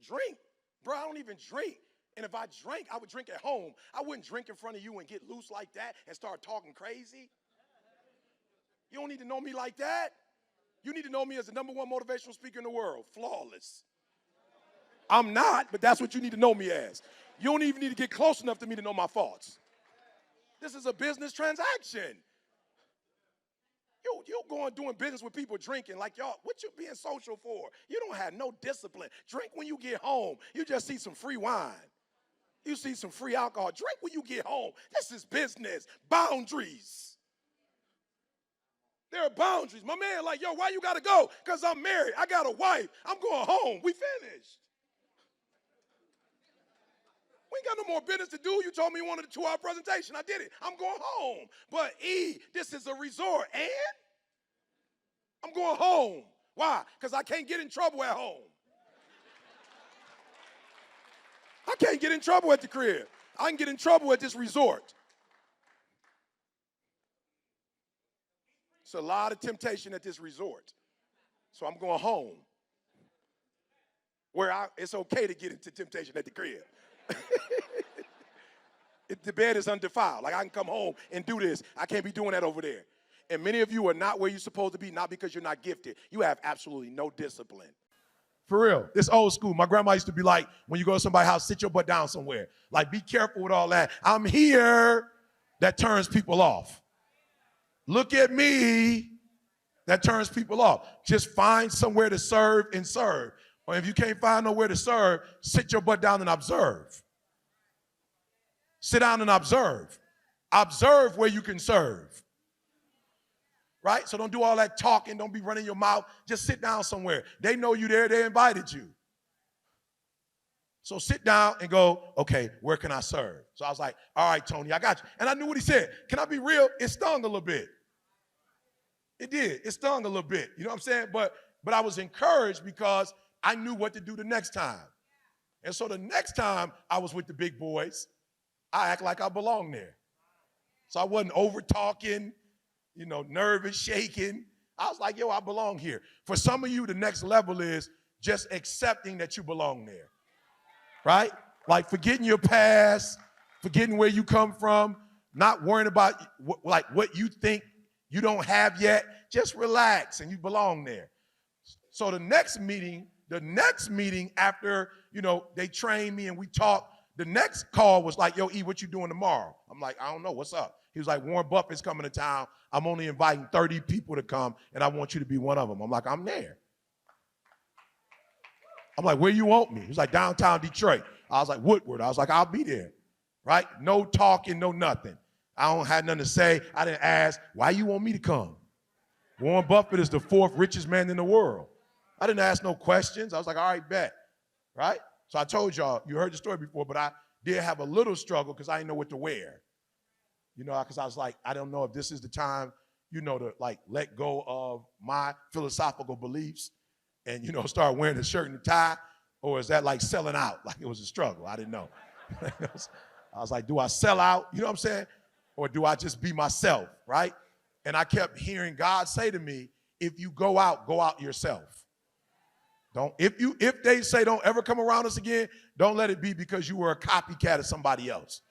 Drink? Bro, I don't even drink. And if I drank, I would drink at home. I wouldn't drink in front of you and get loose like that and start talking crazy. You don't need to know me like that. You need to know me as the #1 motivational speaker in the world, flawless. I'm not, but that's what you need to know me as. You don't even need to get close enough to me to know my faults. This is a business transaction. You going doing business with people drinking like y'all, what you being social for? You don't have no discipline. Drink when you get home. You just see some free wine. You see some free alcohol. Drink when you get home. This is business. Boundaries. There are boundaries. My man like, yo, why you got to go? Because I'm married. I got a wife. I'm going home. We finished. We ain't got no more business to do. You told me you wanted a 2-hour presentation. I did it. I'm going home. But E, this is a resort. And I'm going home. Why? Because I can't get in trouble at home. I can't get in trouble at the crib. I can get in trouble at this resort. It's a lot of temptation at this resort. So I'm going home. Where it's okay to get into temptation at the crib. The bed is undefiled. Like I can come home and do this. I can't be doing that over there. And many of you are not where you're supposed to be, not because you're not gifted. You have absolutely no discipline. For real. This old school. My grandma used to be like, when you go to somebody's house, sit your butt down somewhere. Like, be careful with all that. I'm here. That turns people off. Look at me. That turns people off. Just find somewhere to serve and serve. Or if you can't find nowhere to serve, sit your butt down and observe. Sit down and observe. Observe where you can serve. Right? So don't do all that talking. Don't be running your mouth. Just sit down somewhere. They know you there. They invited you. So sit down and go, okay, where can I serve? So I was like, all right, Tony, I got you. And I knew what he said. Can I be real? It stung a little bit. It did. It stung a little bit. You know what I'm saying? But I was encouraged because I knew what to do the next time. And so the next time I was with the big boys, I act like I belonged there. So I wasn't over talking, nervous, shaking. I was like, yo, I belong here. For some of you, the next level is just accepting that you belong there. Right? Like forgetting your past, forgetting where you come from, not worrying about what you think you don't have yet. Just relax and you belong there. So the next meeting after, they trained me and we talked, the next call was like, yo, E, what you doing tomorrow? I'm like, I don't know, what's up? He was like, Warren Buffett's coming to town. I'm only inviting 30 people to come and I want you to be one of them. I'm like, I'm there. I'm like, where you want me? He's like, downtown Detroit. I was like, Woodward. I was like, I'll be there, right? No talking, no nothing. I don't have nothing to say. I didn't ask, why you want me to come? Warren Buffett is the 4th richest man in the world. I didn't ask no questions. I was like, all right, bet, right? So I told y'all, you heard the story before, but I did have a little struggle because I didn't know what to wear. Because I was like, I don't know if this is the time, to let go of my philosophical beliefs and, start wearing a shirt and a tie, or is that like selling out? Like it was a struggle. I didn't know. I was like, do I sell out? You know what I'm saying? Or do I just be myself, right? And I kept hearing God say to me, if you go out yourself. If they say don't ever come around us again, don't let it be because you were a copycat of somebody else.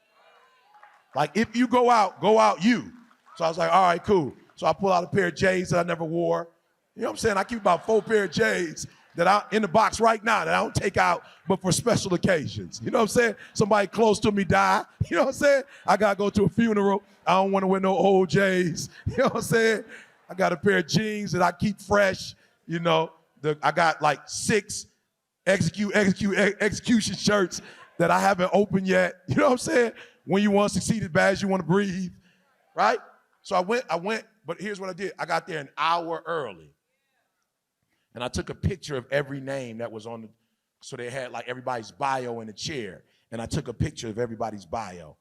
Like if you go out you. So I was like, all right, cool. So I pull out a pair of J's that I never wore. You know what I'm saying? I keep about 4 pair of J's that I in the box right now that I don't take out but for special occasions. You know what I'm saying? Somebody close to me die. You know what I'm saying? I got to go to a funeral. I don't want to wear no old J's. You know what I'm saying? I got a pair of jeans that I keep fresh. I got like 6 execution shirts that I haven't opened yet. You know what I'm saying? When you want to succeed as bad as you want to breathe, right? So I went, but here's what I did. I got there an hour early. And I took a picture of every name that was on so they had like everybody's bio in a chair. And I took a picture of everybody's bio.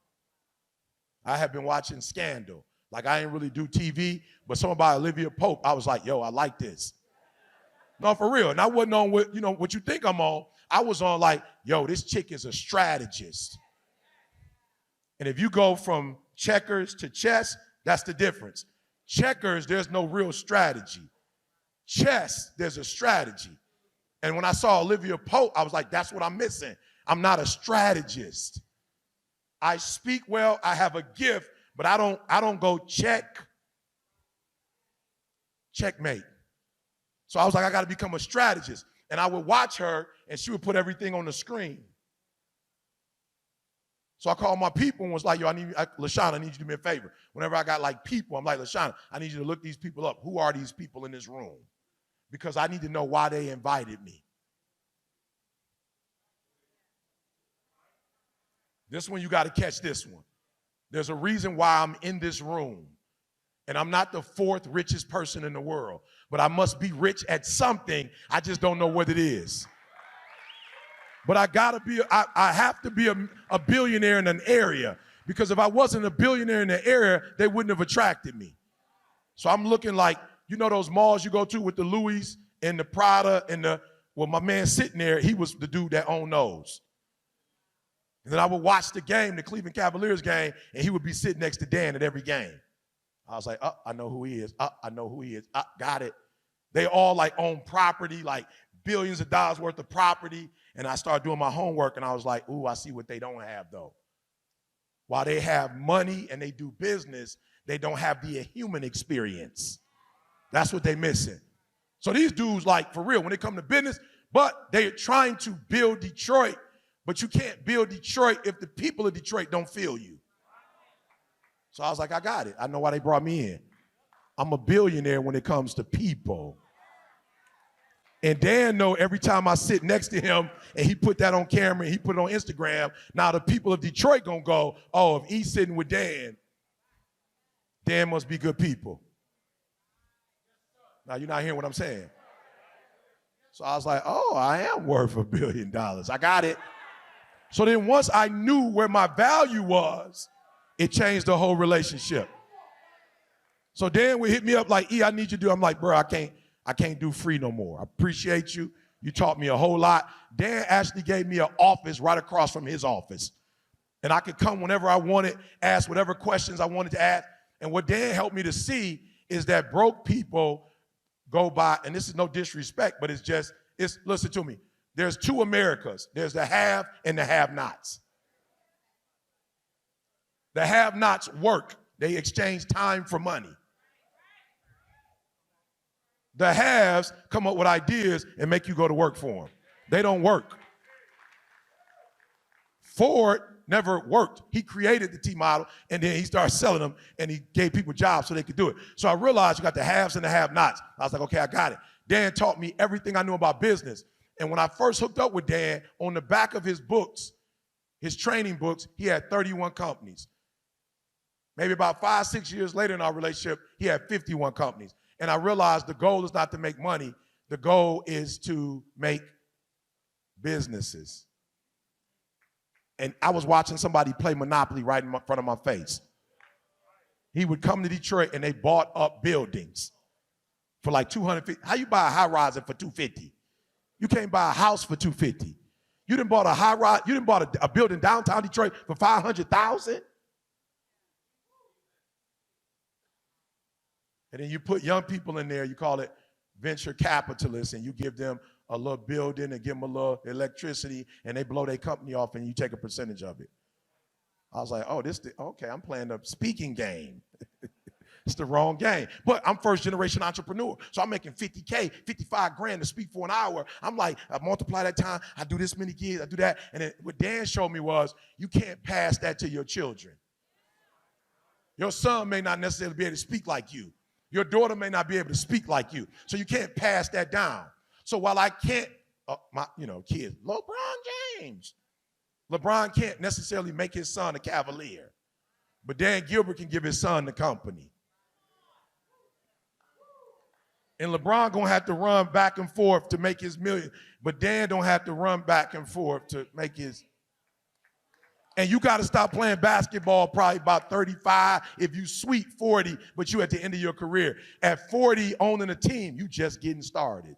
I have been watching Scandal. Like I didn't really do TV, but something about Olivia Pope, I was like, yo, I like this. No, for real. And I wasn't on what you think I'm on. I was on like, yo, this chick is a strategist. And if you go from checkers to chess, that's the difference. Checkers, there's no real strategy. Chess, there's a strategy. And when I saw Olivia Pope, I was like, that's what I'm missing. I'm not a strategist. I speak well, I have a gift, but I don't go checkmate. So I was like, I got to become a strategist. And I would watch her, and she would put everything on the screen. So I called my people and was like, yo, LaShawn, I need you to do me a favor. Whenever I got like people, I'm like, LaShawn, I need you to look these people up. Who are these people in this room? Because I need to know why they invited me. This one, you got to catch this one. There's a reason why I'm in this room. And I'm not the 4th richest person in the world, but I must be rich at something. I just don't know what it is. But I have to be a billionaire in an area, because if I wasn't a billionaire in the area, they wouldn't have attracted me. So I'm looking like, those malls you go to with the Louis and the Prada and my man sitting there, he was the dude that owned those. And then I would watch the game, the Cleveland Cavaliers game, and he would be sitting next to Dan at every game. I was like, I know who he is. I know who he is. Got it. They all like own property, like billions of dollars worth of property. And I started doing my homework, and I was like, ooh, I see what they don't have, though. While they have money and they do business, they don't have the human experience. That's what they're missing. So these dudes, like, for real, when they come to business, but they're trying to build Detroit, but you can't build Detroit if the people of Detroit don't feel you. So I was like, I got it. I know why they brought me in. I'm a billionaire when it comes to people. And Dan know every time I sit next to him and he put that on camera and he put it on Instagram, now the people of Detroit gonna go, oh, if he's sitting with Dan, Dan must be good people. Now, you're not hearing what I'm saying. So I was like, oh, I am worth $1 billion. I got it. So then once I knew where my value was, it changed the whole relationship. So Dan would hit me up like, I need you to do. I'm like, bro, I can't do free no more. I appreciate you. You taught me a whole lot. Dan actually gave me an office right across from his office. And I could come whenever I wanted, ask whatever questions I wanted to ask. And what Dan helped me to see is that broke people go by, and this is no disrespect, but listen to me. There's two Americas. There's the have and the have-nots. The have-nots work. They exchange time for money. The haves come up with ideas and make you go to work for them. They don't work. Ford never worked. He created the T model, and then he started selling them, and he gave people jobs so they could do it. So I realized you got the haves and the have-nots. I was like, okay, I got it. Dan taught me everything I knew about business. And when I first hooked up with Dan, on the back of his books, his training books, he had 31 companies. Maybe about 5, 6 years later in our relationship, he had 51 companies. And I realized the goal is not to make money. The goal is to make businesses. And I was watching somebody play Monopoly right in front of my face. He would come to Detroit and they bought up buildings for like $250. How you buy a high rise for $250? You can't buy a house for $250. You done bought a high rise. You done bought a building downtown Detroit for $500,000. And then you put young people in there. You call it venture capitalists, and you give them a little building and give them a little electricity, and they blow their company off, and you take a percentage of it. I was like, oh, okay, I'm playing a speaking game. It's the wrong game. But I'm first generation entrepreneur. So I'm making $50K, $55,000 to speak for an hour. I'm like, I multiply that time, I do this many gigs, I do that. And then what Dan showed me was you can't pass that to your children. Your son may not necessarily be able to speak like you. Your daughter may not be able to speak like you. So you can't pass that down. So while I can't, kids, LeBron James. LeBron can't necessarily make his son a Cavalier. But Dan Gilbert can give his son the company. And LeBron gonna have to run back and forth to make his million, but Dan don't have to run back and forth to make his. And you gotta stop playing basketball probably about 35, if you sweet 40, but you at the end of your career. At 40, owning a team, you just getting started.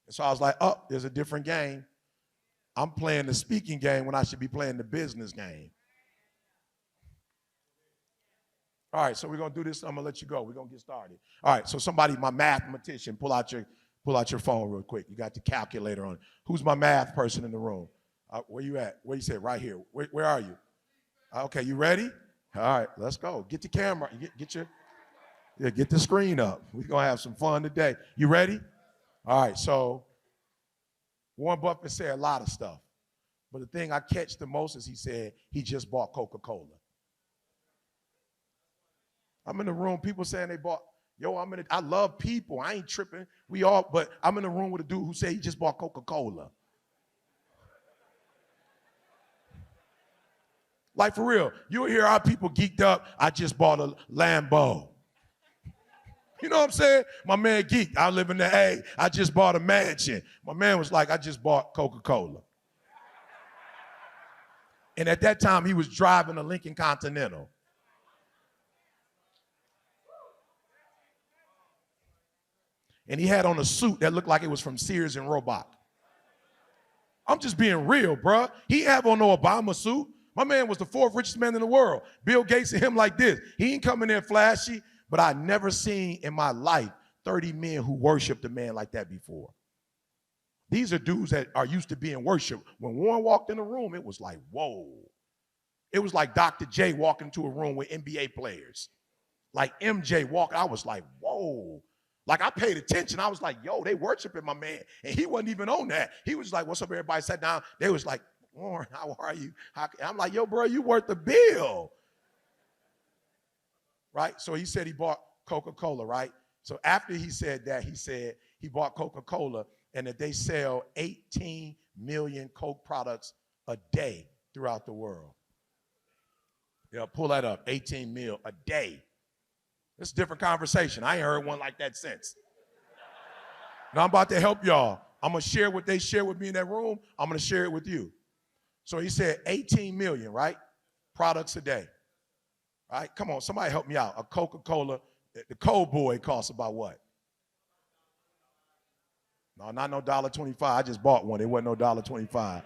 And so I was like, oh, there's a different game. I'm playing the speaking game when I should be playing the business game. All right, so we're gonna do this. I'm gonna let you go. We're gonna get started. All right, so somebody, my mathematician, pull out your phone real quick. You got the calculator on it. Who's my math person in the room? Where you at? Where you say? Right here. Where are you? Okay, you ready? All right, let's go. Get the camera. Get the screen up. We're gonna have some fun today. You ready? All right, so Warren Buffett said a lot of stuff, but the thing I catch the most is he said he just bought Coca-Cola. I'm in the room, people saying they bought, I love people, I ain't tripping, but I'm in the room with a dude who said he just bought Coca-Cola. Like for real, you'll hear our people geeked up, I just bought a Lambo. You know what I'm saying? My man geeked, I live in the A, I just bought a mansion. My man was like, I just bought Coca-Cola. And at that time, he was driving a Lincoln Continental. And he had on a suit that looked like it was from Sears and Roebuck. I'm just being real, bruh. He have on no Obama suit. My man was the 4th richest man in the world. Bill Gates and him like this. He ain't coming in flashy, but I never seen in my life 30 men who worshiped a man like that before. These are dudes that are used to being worshiped. When Warren walked in the room, it was like, whoa. It was like Dr. J walking into a room with NBA players. Like MJ walking, I was like, whoa. Like I paid attention. I was like, yo, they worshiping my man. And he wasn't even on that. He was like, what's up, everybody? Sat down. They was like, Warren, how are you? I'm like, yo, bro, you worth the bill. Right? So he said he bought Coca-Cola, right? So after he said that, he said he bought Coca-Cola and that they sell 18 million Coke products a day throughout the world. Yeah, pull that up. 18 mil a day. It's a different conversation. I ain't heard one like that since. Now I'm about to help y'all. I'm going to share what they shared with me in that room. I'm going to share it with you. So he said 18 million, right? Products a day. All right, come on, somebody help me out. A Coca-Cola, the Cold Boy costs about what? No, not no $1.25. I just bought one. It wasn't no $1.25.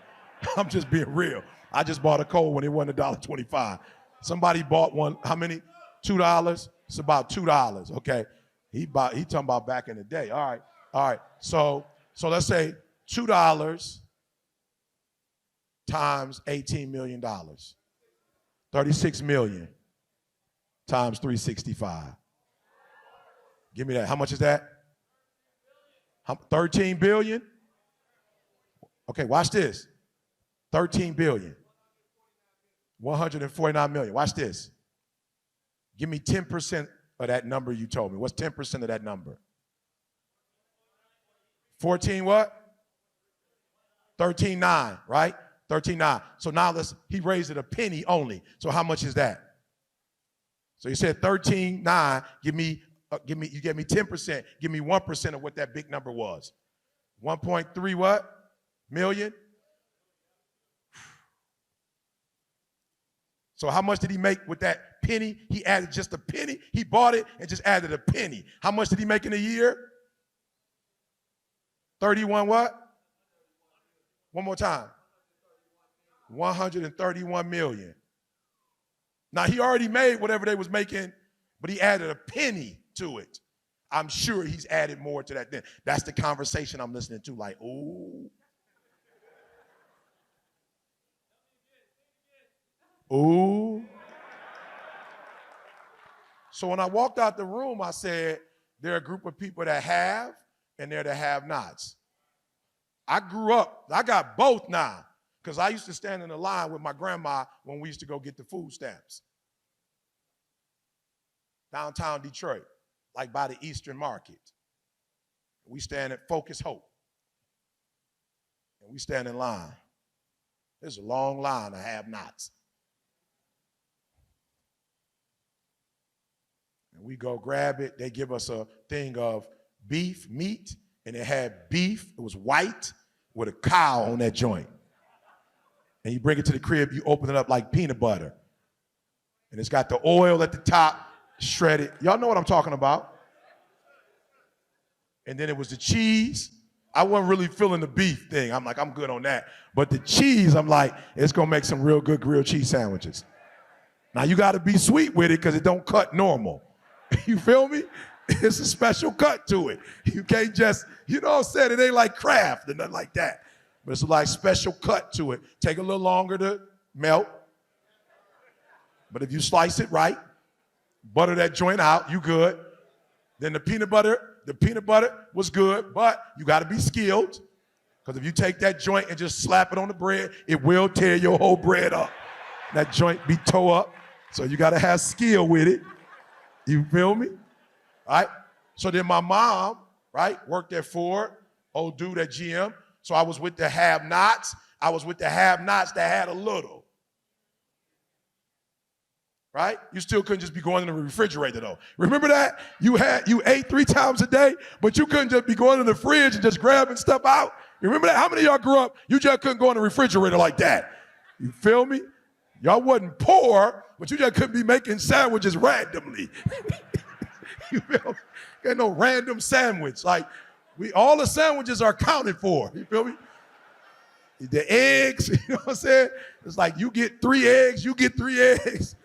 I'm just being real. I just bought a cold one. It wasn't $1.25. Somebody bought one. How many? $2. It's about $2. Okay. He talking about back in the day. All right. So let's say $2 times $18 million. 36 million times 365. Give me that. How much is that? 13 billion? Okay, watch this. 13 billion. 149 million. Watch this. Give me 10% of that number you told me. What's 10% of that number? 14 what? 13.9, right? 13.9. So now he raised it a penny only. So how much is that? So you said 13.9, you gave me 10%, give me 1% of what that big number was. 1.3 what? Million? So how much did he make with that penny? He added just a penny. He bought it and just added a penny. How much did he make in a year? 31 what? One more time. 131 million. Now he already made whatever they was making, but he added a penny to it. I'm sure he's added more to that then. That's the conversation I'm listening to, like, ooh. Ooh. So when I walked out the room, I said, there are a group of people that have and there are the have-nots. I grew up, I got both now, because I used to stand in the line with my grandma when we used to go get the food stamps. Downtown Detroit, like by the Eastern Market. We stand at Focus Hope. And we stand in line. There's a long line of have-nots. And we go grab it. They give us a thing of beef, meat, and it had beef. It was white with a cow on that joint. And you bring it to the crib, you open it up like peanut butter. And it's got the oil at the top, shredded. Y'all know what I'm talking about. And then it was the cheese. I wasn't really feeling the beef thing. I'm like, I'm good on that. But the cheese, I'm like, it's gonna make some real good grilled cheese sandwiches. Now you gotta be sweet with it because it don't cut normal. You feel me? It's a special cut to it. You can't just, you know what I'm saying? It ain't like Kraft or nothing like that. But it's like special cut to it. Take a little longer to melt. But if you slice it right, butter that joint out, you good. Then the peanut butter was good, but you gotta be skilled. Because if you take that joint and just slap it on the bread, it will tear your whole bread up. That joint be tore up. So you gotta have skill with it. You feel me? Right? So then my mom, right, worked at Ford, old dude at GM. So I was with the have-nots. I was with the have-nots that had a little. Right? You still couldn't just be going in the refrigerator though. Remember that? You ate 3 times a day, but you couldn't just be going in the fridge and just grabbing stuff out. You remember that? How many of y'all grew up, you just couldn't go in the refrigerator like that? You feel me? Y'all wasn't poor, but you just couldn't be making sandwiches randomly. You feel me? Ain't no random sandwich. Like, all the sandwiches are accounted for. You feel me? The eggs, you know what I'm saying? It's like you get 3 eggs, you get 3 eggs.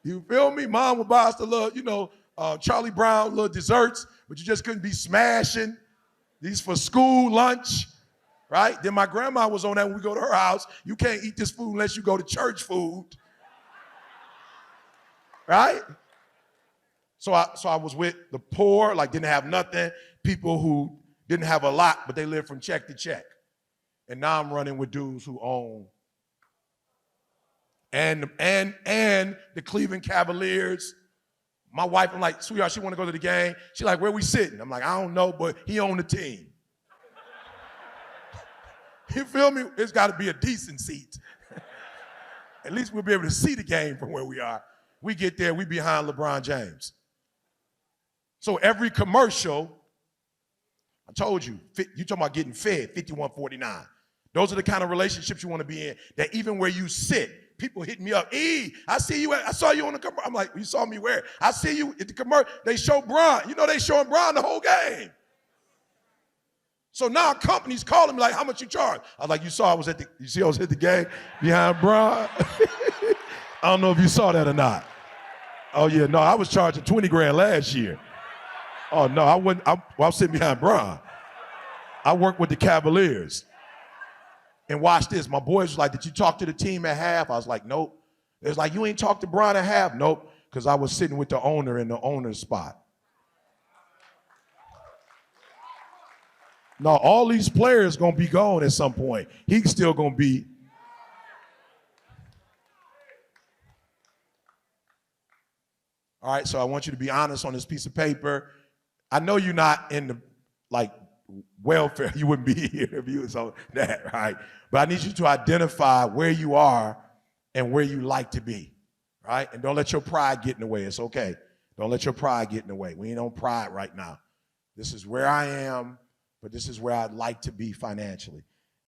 You feel me? Mom would buy us the little, Charlie Brown little desserts, but you just couldn't be smashing these for school lunch, right? Then my grandma was on that when we go to her house. You can't eat this food unless you go to church food, right? So I was with the poor, like didn't have nothing, people who didn't have a lot, but they lived from check to check. And now I'm running with dudes who own and the Cleveland Cavaliers. My wife, I'm like, sweetheart, she want to go to the game. She's like, where we sitting? I'm like, I don't know, but he owned the team. You feel me? It's got to be a decent seat. At least we'll be able to see the game from where we are. We get there, we behind LeBron James. So every commercial, I told you, you talking about getting fed, 5149. Those are the kind of relationships you want to be in, that even where you sit, people hit me up. I see you, I saw you on the commercial. I'm like, you saw me where? I see you at the commercial. They show Bron. You know they showing Bron the whole game. So now companies call me like, how much you charge? I was like, you see I was at the game behind Bron? I don't know if you saw that or not. Oh yeah, no, I was charging 20 grand last year. Oh no, I wasn't, I was sitting behind Bron. I worked with the Cavaliers. And watch this, my boys was like, did you talk to the team at half? I was like, nope. They was like, you ain't talked to Bron at half? Nope, because I was sitting with the owner in the owner's spot. No, all these players gonna be gone at some point. He's still gonna be. All right, so I want you to be honest on this piece of paper. I know you're not in the, welfare. You wouldn't be here if you was on that, right? But I need you to identify where you are and where you like to be, right? And don't let your pride get in the way. It's okay. Don't let your pride get in the way. We ain't on pride right now. This is where I am, but this is where I'd like to be financially.